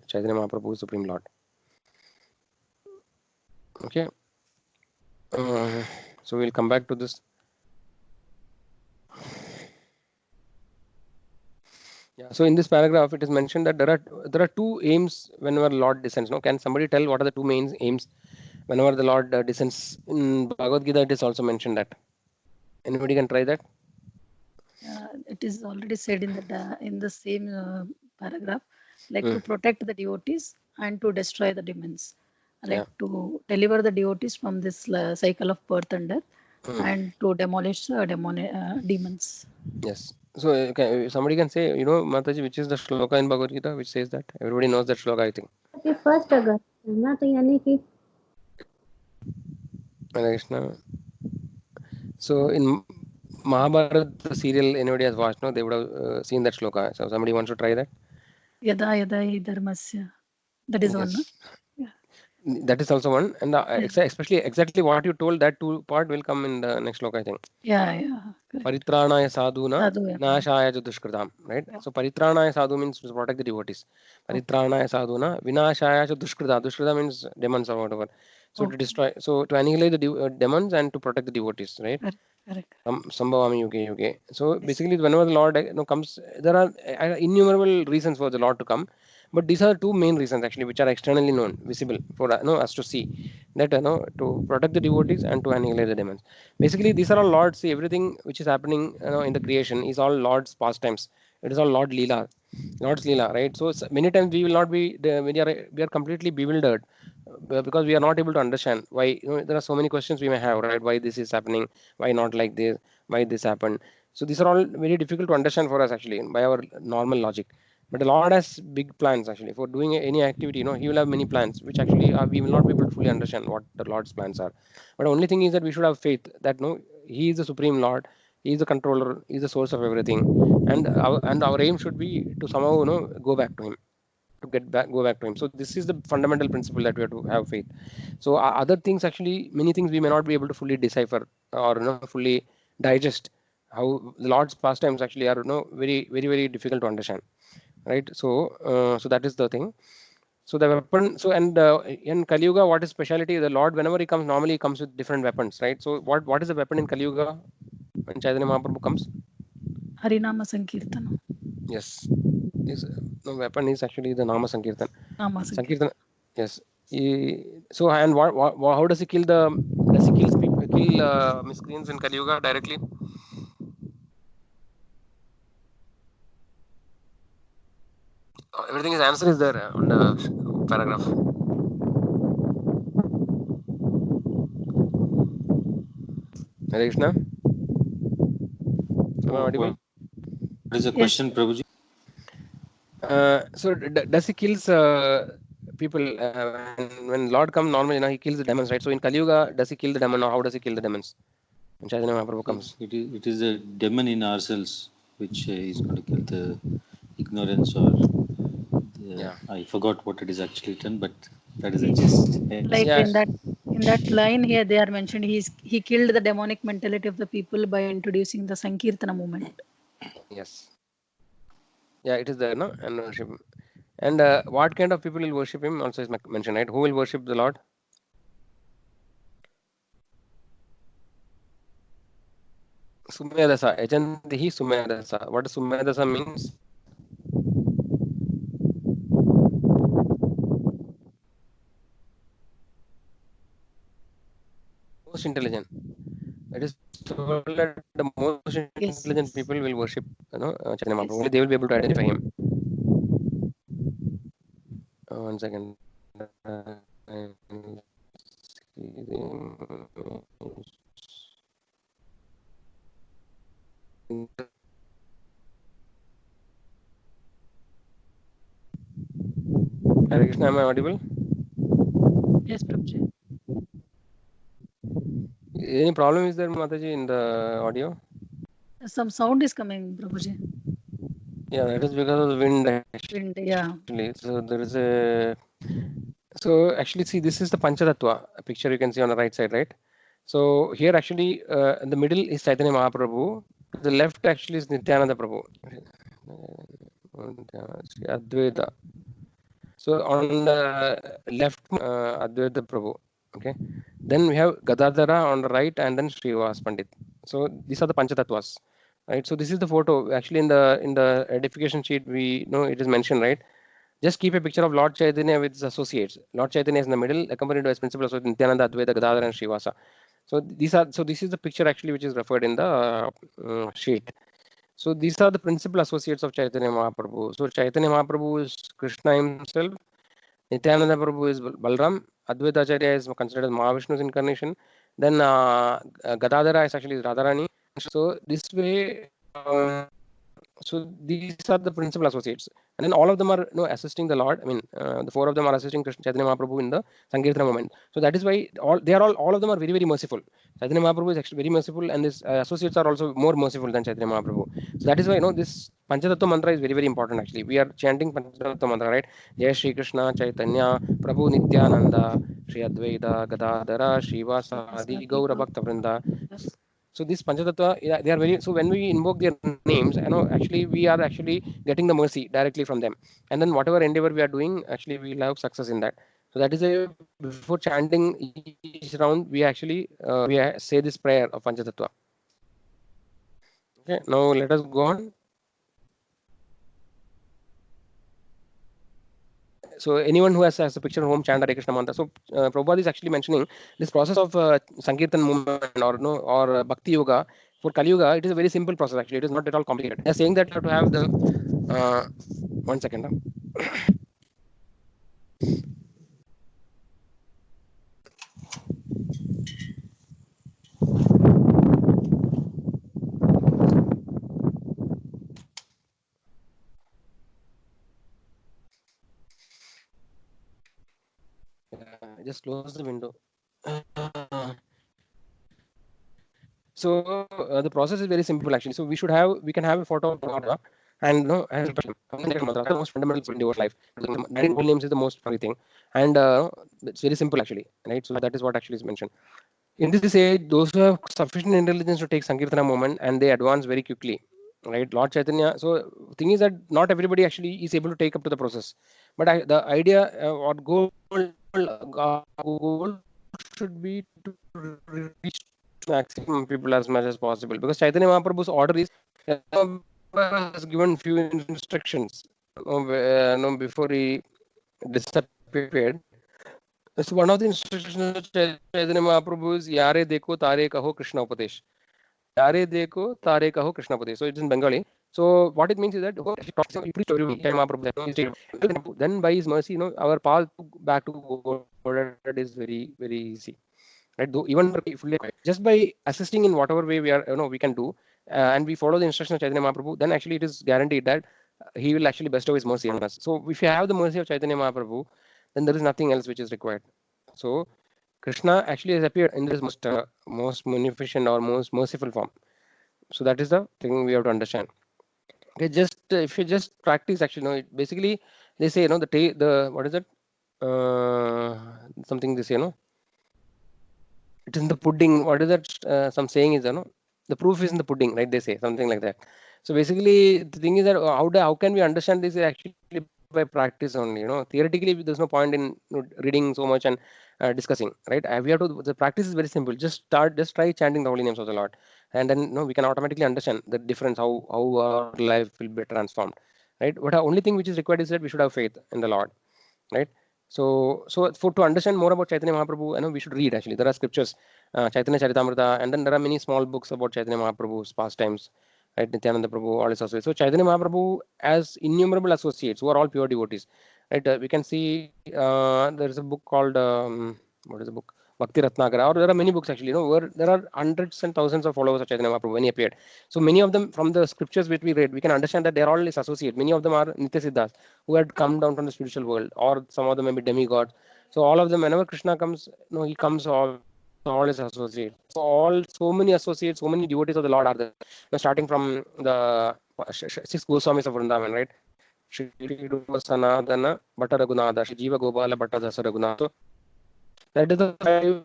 Chaitanya Mahaprabhu is Supreme Lord. Okay, so we'll come back to this. Yeah. So in this paragraph, it is mentioned that there are two aims whenever Lord descends. No, can somebody tell what are the two main aims whenever the Lord descends? In Bhagavad Gita, it is also mentioned that. Anybody can try that? It is already said in the same paragraph, like to protect the devotees and to destroy the demons, like to deliver the devotees from this cycle of birth and death, and to demolish demons. Yes. So somebody can say, Mataji, which is the shloka in Bhagavad Gita which says that? Everybody knows that shloka, I think. First अगस्त ना, तो यानी कि Hare Krishna. So in Mahabharata the serial, anybody has watched, no, they would have seen that shloka. So somebody wants to try that? Yada yada hi dharmasya. That is one. No? Yes. That is also one, and especially exactly what you told, that two part will come in the next shloka, I think. Yeah. Paritranaya sadhuna Sadhu, yeah. vinashaya cha dushkritam, right? So paritranaya sadhu means to protect the devotees. Paritranaya sadhuna vinashaya cha dushkrita. Dushkrita means demons or whatever. So to destroy, so to annihilate the demons and to protect the devotees, right? Correct. Sambhavami yuge. So basically, whenever the Lord comes, there are innumerable reasons for the Lord to come, but these are two main reasons actually, which are externally known, visible for us to see. That to protect the devotees and to annihilate the demons. Basically, these are all Lord's. See, everything which is happening in the creation is all Lord's pastimes. It is all Lord Leela, Lord's Leela, right? So many times we will not be we are completely bewildered because we are not able to understand why. There are so many questions we may have, right? Why this is happening? Why not like this? Why this happened? So these are all very difficult to understand for us actually by our normal logic. But the Lord has big plans actually for doing any activity. He will have many plans which actually we will not be able to fully understand what the Lord's plans are. But the only thing is that we should have faith that He is the supreme Lord. He is the controller. He is the source of everything, and our aim should be to somehow go back to Him, to go back to Him. So this is the fundamental principle that we have to have faith. So other things actually, many things we may not be able to fully decipher or fully digest. How the Lord's pastimes actually are very difficult to understand, right? So that is the thing. So the weapon, so and in Kali Yuga, what is speciality? The Lord, whenever he comes, normally he comes with different weapons, right? So what is the weapon in Kali Yuga when Chaitanya Mahaprabhu comes? Harinama Sankirtana. Yes, the weapon is actually the Nama Sankirtan. Nama Sankirtan. Yes. So and how does he kill miscreants in Kali Yuga directly? Everything is answer is there on the paragraph. Hare Krishna. Am I audible? What is the question, Prabhuji? So does he kills people when Lord comes? Normally, he kills the demons, right? So in Kali Yuga, does he kill the demon, or how does he kill the demons when Chaitanya Mahaprabhu comes? It is a demon in ourselves which is going to kill the ignorance or I forgot what it is actually written, but that is a gist. Like in that line here, they are mentioned. He killed the demonic mentality of the people by introducing the Sankirtana movement. Yes. Yeah, it is there, no? And worship. And what kind of people will worship him also is mentioned, right? Who will worship the Lord? Sumedasa. Ejantihi Sumedasa. What does Sumedasa means? most intelligent. It is told that the most Yes. intelligent people will worship, Chaitanya Mahaprabhu. Only they will be able to identify him. One second. Hare Krishna, am I audible? Yes, Prabhuji. Any problem is there, Mataji, in the audio? Some sound is coming, Prabhuji. Yeah, that is because of the wind actually. Wind, yeah. So there is a. So actually, see, this is the Panchatattva picture you can see on the right side, right? So here actually, in the middle is Chaitanya Mahaprabhu. To the left actually is Nityananda Prabhu. Advaita. So on the left, Advaita Prabhu. Okay. Then we have Gadadhara on the right, and then Srivas Pandit. So these are the Panchatattwas, right? So this is the photo. Actually, in the edification sheet, we know it is mentioned, right? Just keep a picture of Lord Chaitanya with his associates. Lord Chaitanya is in the middle, accompanied by his principal associate Nityananda, Advaita, Gadadhara, and Srivasa. So this is the picture actually which is referred in the sheet. So these are the principal associates of Chaitanya Mahaprabhu. So Chaitanya Mahaprabhu is Krishna himself. Nityananda Prabhu is Balram. Advaita Acharya is considered as Mahavishnu's incarnation. Then Gadadhara is actually Radharani. So this way, so these are the principal associates, and then all of them are assisting the Lord. I mean, the four of them are assisting Krishna Chaitanya Mahaprabhu in the Sankirtana moment. So that is why all of them are very very merciful. Chaitanya Mahaprabhu is actually very merciful, and his associates are also more merciful than Chaitanya Mahaprabhu. So that is why this Panchatattva mantra is very very important. Actually, we are chanting Panchatattva mantra, right? Jai Shri Krishna Chaitanya Prabhu Nityananda Shri Advaita Gadadhara Srivasa Adi Gaura Bhakta Vrinda. So this Panchatattva, yeah, they are very. So when we invoke their names, actually we are actually getting the mercy directly from them, and then whatever endeavor we are doing, actually we will have success in that. So that is a before chanting each round, we actually say this prayer of Panchatattva. Okay, now let us go on. So anyone who has a picture of home chant Hare Krishna mantra. So Prabhupada is actually mentioning this process of Sankirtan movement or Bhakti Yoga for Kali Yuga. It is a very simple process actually. It is not at all complicated. They are saying that you have to have the one second. Just close the window. So the process is very simple actually. So we can have a photo of Radha and as the most fundamental in your life. 19 whole names is the most funny thing, and it's very simple actually, right? So that is what actually is mentioned. In this age, those who have sufficient intelligence to take Sankirtana moment and they advance very quickly, right? Lord Chaitanya. So thing is that not everybody actually is able to take up to the process, but the idea or goal should be to reach maximum people as much as possible, because Chaitanya Mahaprabhu's order is has given few instructions before he disappeared. So one of the instructions of Chaitanya Mahaprabhu is Yare Deko Tare Kaho Krishna Upadesh. Yare Deko Tare Kaho Krishna Upadesh. So it's in Bengali. So what it means is that he preached to everyone. Chaitanya Mahaprabhu, then by his mercy, our path back to Godhead is very very easy. Right? Though even fully just by assisting in whatever way we can do, and we follow the instructions of Chaitanya Mahaprabhu, then actually it is guaranteed that he will actually bestow his mercy on us. So if you have the mercy of Chaitanya Mahaprabhu, then there is nothing else which is required. So Krishna actually has appeared in this most munificent or most merciful form. So that is the thing we have to understand. Okay, just if you just practice, actually, basically they say, the what is it? Something they say, it is in the pudding. What is that? Some saying is, the proof is in the pudding, right? They say something like that. So basically, the thing is that how can we understand this actually by practice only? Theoretically, there's no point in reading so much and discussing, right? We have to. The practice is very simple. Just try chanting the holy names of the Lord, and then we can automatically understand the difference. How our life will be transformed, right? But the only thing which is required is that we should have faith in the Lord, right? So for to understand more about Chaitanya Mahaprabhu, we should read actually. There are scriptures. Chaitanya Charitamrita, and then there are many small books about Chaitanya Mahaprabhu's pastimes, right? Nityananda Prabhu, all his associates. So Chaitanya Mahaprabhu has innumerable associates who are all pure devotees, right? We can see there is a book called what is the book? Bhakti Ratnakara, or there are many books actually, where there are hundreds and thousands of followers of Chaitanya Mahaprabhu when he appeared. So many of them, from the scriptures which we read, we can understand that they are all his associates. Many of them are Nitya Siddhas who had come down from the spiritual world, or some of them may be demigods. So all of them, whenever Krishna comes, he comes all his associates. So so many associates, so many devotees of the Lord are there. Starting from the six Goswamis of Vrindavan, right? Shri Sanatana Bhatta Raghunatha, Shri Jiva Gopala Bhatta Dasa Raghunatha. So that is the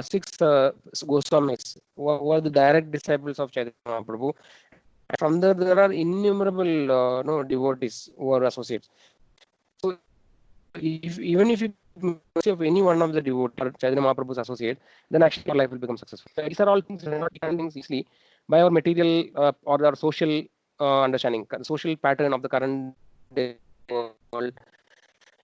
six Goswamis who are the direct disciples of Chaitanya Mahaprabhu. From there are innumerable devotees who are associates. So even if you mercy of any one of the devotees or Chaitanya Mahaprabhu's associate, then actually your life will become successful. So these are all things that are not things easily by our material or our social understanding. The social pattern of the current day world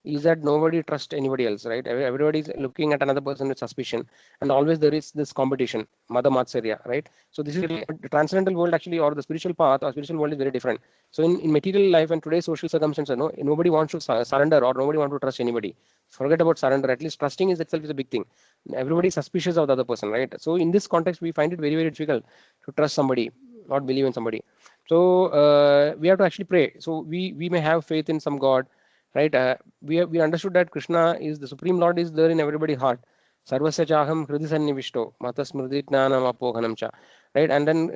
is that nobody trusts anybody else, right? Everybody is looking at another person with suspicion, and always there is this competition, Mada Matsarya, right? So this is the transcendental world actually, or the spiritual path or spiritual world is very different. So in material life and today's social circumstances, nobody wants to surrender, or nobody wants to trust anybody. Forget about surrender. At least trusting is itself is a big thing. Everybody is suspicious of the other person, right? So in this context, we find it very, very difficult to trust somebody, not believe in somebody. So we have to actually pray. So we may have faith in some God, right? We understood that Krishna is the Supreme Lord, is there in everybody's heart. Sarvasya chaham hridi sannivishto mata smriti jnanam apoghanam cha, right? And then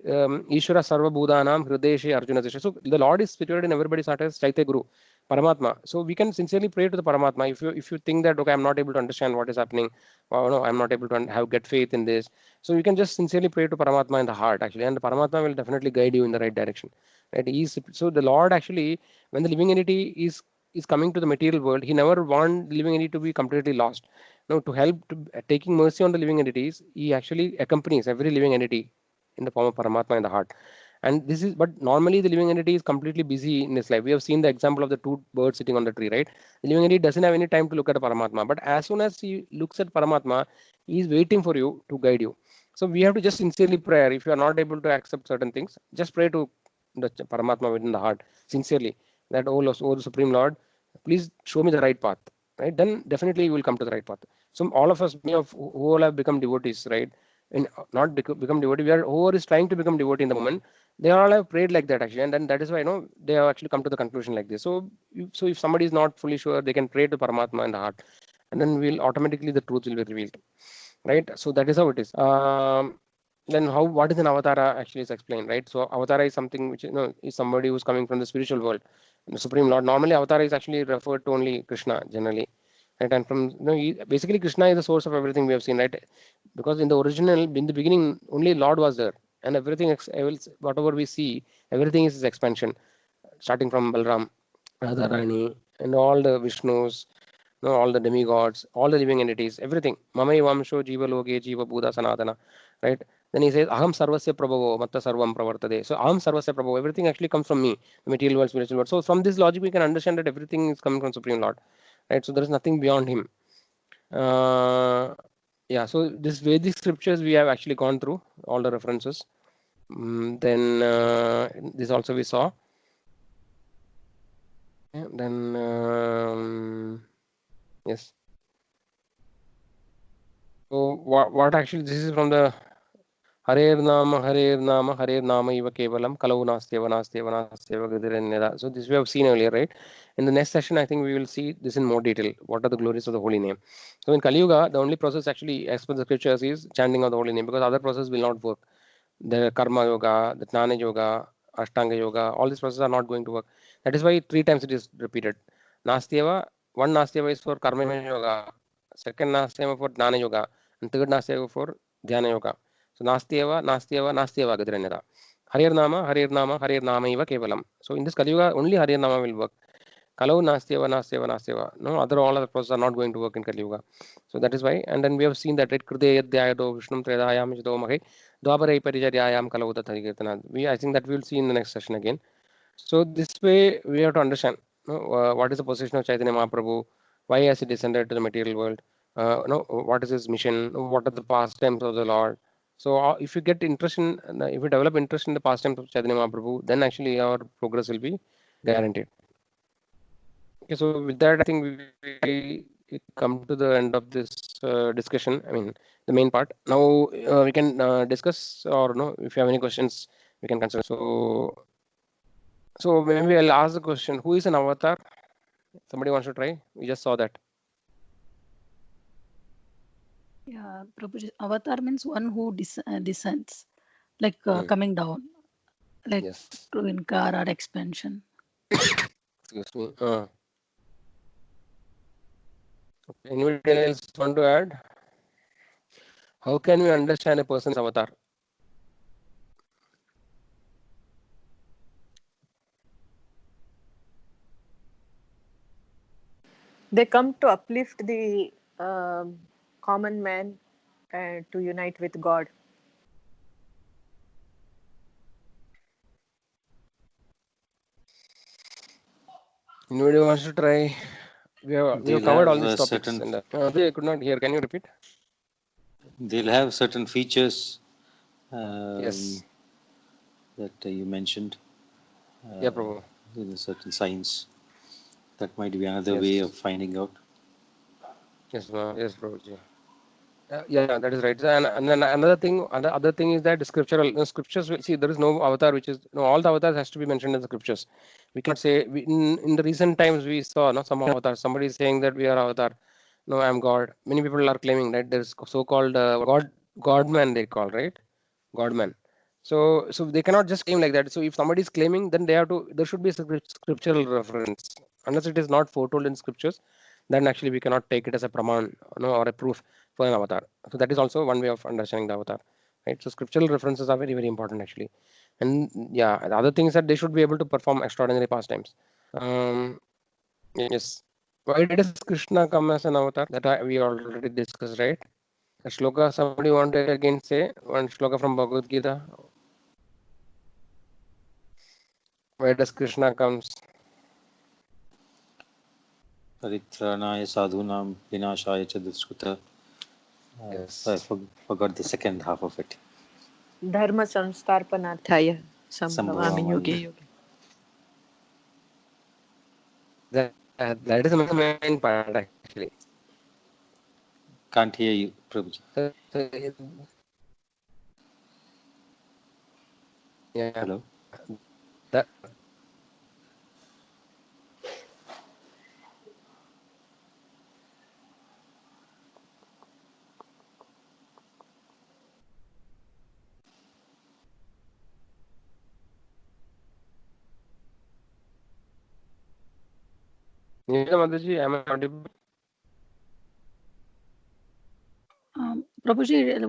Ishvara sarva bhudanam hrideshe arjuna deshe. So the Lord is situated in everybody's heart as Chaitya Guru, Paramatma. So we can sincerely pray to the Paramatma. If you think that, okay, I'm not able to understand what is happening, or no, I'm not able to get faith in this, so you can just sincerely pray to Paramatma in the heart actually, and the Paramatma will definitely guide you in the right direction, right? So the Lord actually, when the living entity is coming to the material world, he never want living entity to be completely lost. No, to help taking mercy on the living entities, he actually accompanies every living entity in the form of Paramatma in the heart. And this is, but normally the living entity is completely busy in his life. We have seen the example of the two birds sitting on the tree, right? The living entity doesn't have any time to look at a Paramatma, but as soon as he looks at Paramatma, he is waiting for you to guide you. So we have to just sincerely pray. If you are not able to accept certain things, just pray to the Paramatma within the heart sincerely, that oh Supreme Lord, please show me the right path, right? Then definitely you will come to the right path. So all of us, many of who all have become devotees, right? And not become devotee, whoever is trying to become devotee in the moment, they all have prayed like that actually, and then that is why they have actually come to the conclusion like this. So if somebody is not fully sure, they can pray to Paramatma in the heart, and then will automatically the truth will be revealed, right? So that is how it is. Then what is an avatara actually is explained, right? So avatara is something which is somebody who's coming from the spiritual world, the Supreme Lord. Normally avatara is actually referred to only Krishna generally, right? And from basically Krishna is the source of everything we have seen, right? Because in the beginning only Lord was there, and everything else, whatever we see, everything is his expansion, starting from Balram, Radharani, and all the Vishnus, all the demigods, all the living entities, everything. Mamai Vamsho Jiva Loge Jiva Buddha Sanatana, right? Then he says, Aham Sarvasya Prabhavo Matta Sarvam Pravartade. So Aham Sarvasya Prabhavo, everything actually comes from me, the material world, spiritual world. So from this logic, we can understand that everything is coming from Supreme Lord, right? So there is nothing beyond him. Yeah, so this Vedic scriptures we have actually gone through all the references. Then this also we saw. Yeah, then yes. So what actually this is from the Harer Nama Iva Kevalam Kalau Nasteva Gadiranyada. So this we have seen earlier, right? In the next session, I think we will see this in more detail. What are the glories of the holy name? So in Kali Yuga, the only process actually, as per the scriptures, is chanting of the holy name, because other process will not work. The Karma Yoga, the Jnana Yoga, Ashtanga Yoga, all these processes are not going to work. That is why 3 times it is repeated. Nastyeva, one Nastyeva is for Karma Yoga, second Nastyeva for Jnana Yoga, and third Nastyeva for Dhyana Yoga. So Nastyeva Gadiranyada. Harir Nama Eva Kevalam. So in this Kali Yuga, only Harir Nama will work. Kalau Nastyeva. No, all other processes are not going to work in Kali Yuga. So that is why. And then we have seen that, right? Krideya Dhyayado Vishnum Tredayam Jito Mahe Dwaparai Parijaryayam Kalau Tatharikirtana. I think that we will see in the next session again. So this way we have to understand what is the position of Chaitanya Mahaprabhu, why has he descended to the material world, what is his mission, what are the pastimes of the Lord. So if you get interest in, if you develop interest in the pastimes of Chaitanya Mahaprabhu, then actually our progress will be guaranteed. Okay, so with that, I think we come to the end of this discussion. I mean, the main part. Now we can discuss, or no, if you have any questions, we can consider. So maybe I'll ask the question: who is an avatar? Somebody wants to try? We just saw that. Yeah, Prabhuji, avatar means one who descends, like coming down, like Yes. to incar or expansion. Excuse me. Anybody else want to add? How can we understand a person's avatar? They come to uplift the common man and to unite with God. Anybody wants to try? We have They'll covered all have these topics. certain. And I could not hear. Can you repeat? They'll have certain features Yes. that you mentioned. Yeah, Prabhu. Certain signs. That might be another Yes. way of finding out. Yes, yes, Prabhuji. Yeah, that is right. And then another thing, other thing is that the scriptures. See, there is no avatar which is all the avatars has to be mentioned in the scriptures. We cannot say in the recent times we saw some avatars. Somebody is saying that we are avatar. No, I am God. Many people are claiming that there is so-called God man they call, right? God-man. So they cannot just claim like that. So if somebody is claiming, then there should be a scriptural reference. Unless it is not foretold in scriptures, then actually we cannot take it as a praman, or a proof for an avatar. So that is also one way of understanding the avatar, right? So scriptural references are very, very important actually. And yeah, the other thing is that they should be able to perform extraordinary pastimes. Yes. Why does Krishna come as an avatar? We already discussed, right? A shloka, somebody want to again say one shloka from Bhagavad Gita? Why does Krishna comes? Paritranaaya sadhunam vinashaya cha duskruta. Yes. I forgot the second half of it. Dharma samstarpanathaya sambhavami Sambhavami. yuge yuge. That is the main part actually. Can't hear you, Prabhuji. Yeah. Hello. That. Neela Mataji, am I audible? Prabhuji,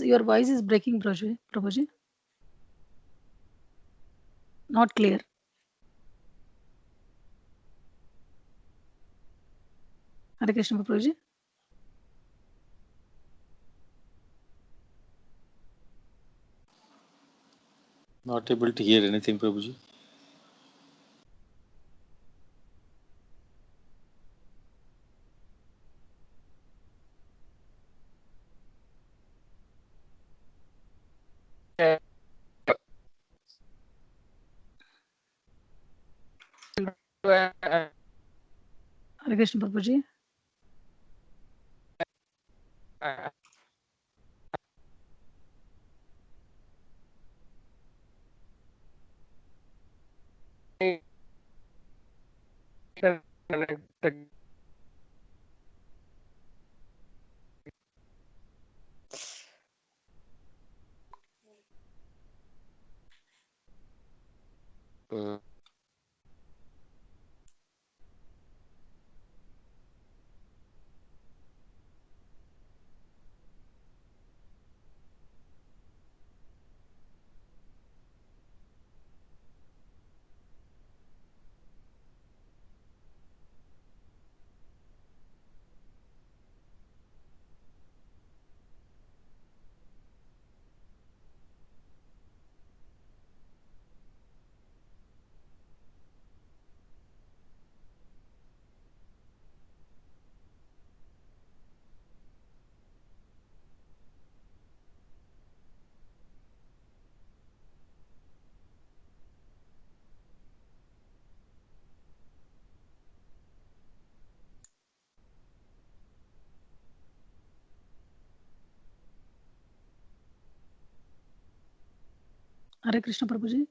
your voice is breaking, Prabhuji. Not clear. Hare Krishna, Prabhuji. Not able to hear anything, Prabhuji. Hare Krishna, Prabhuji. Hare Krishna Prabhu ji.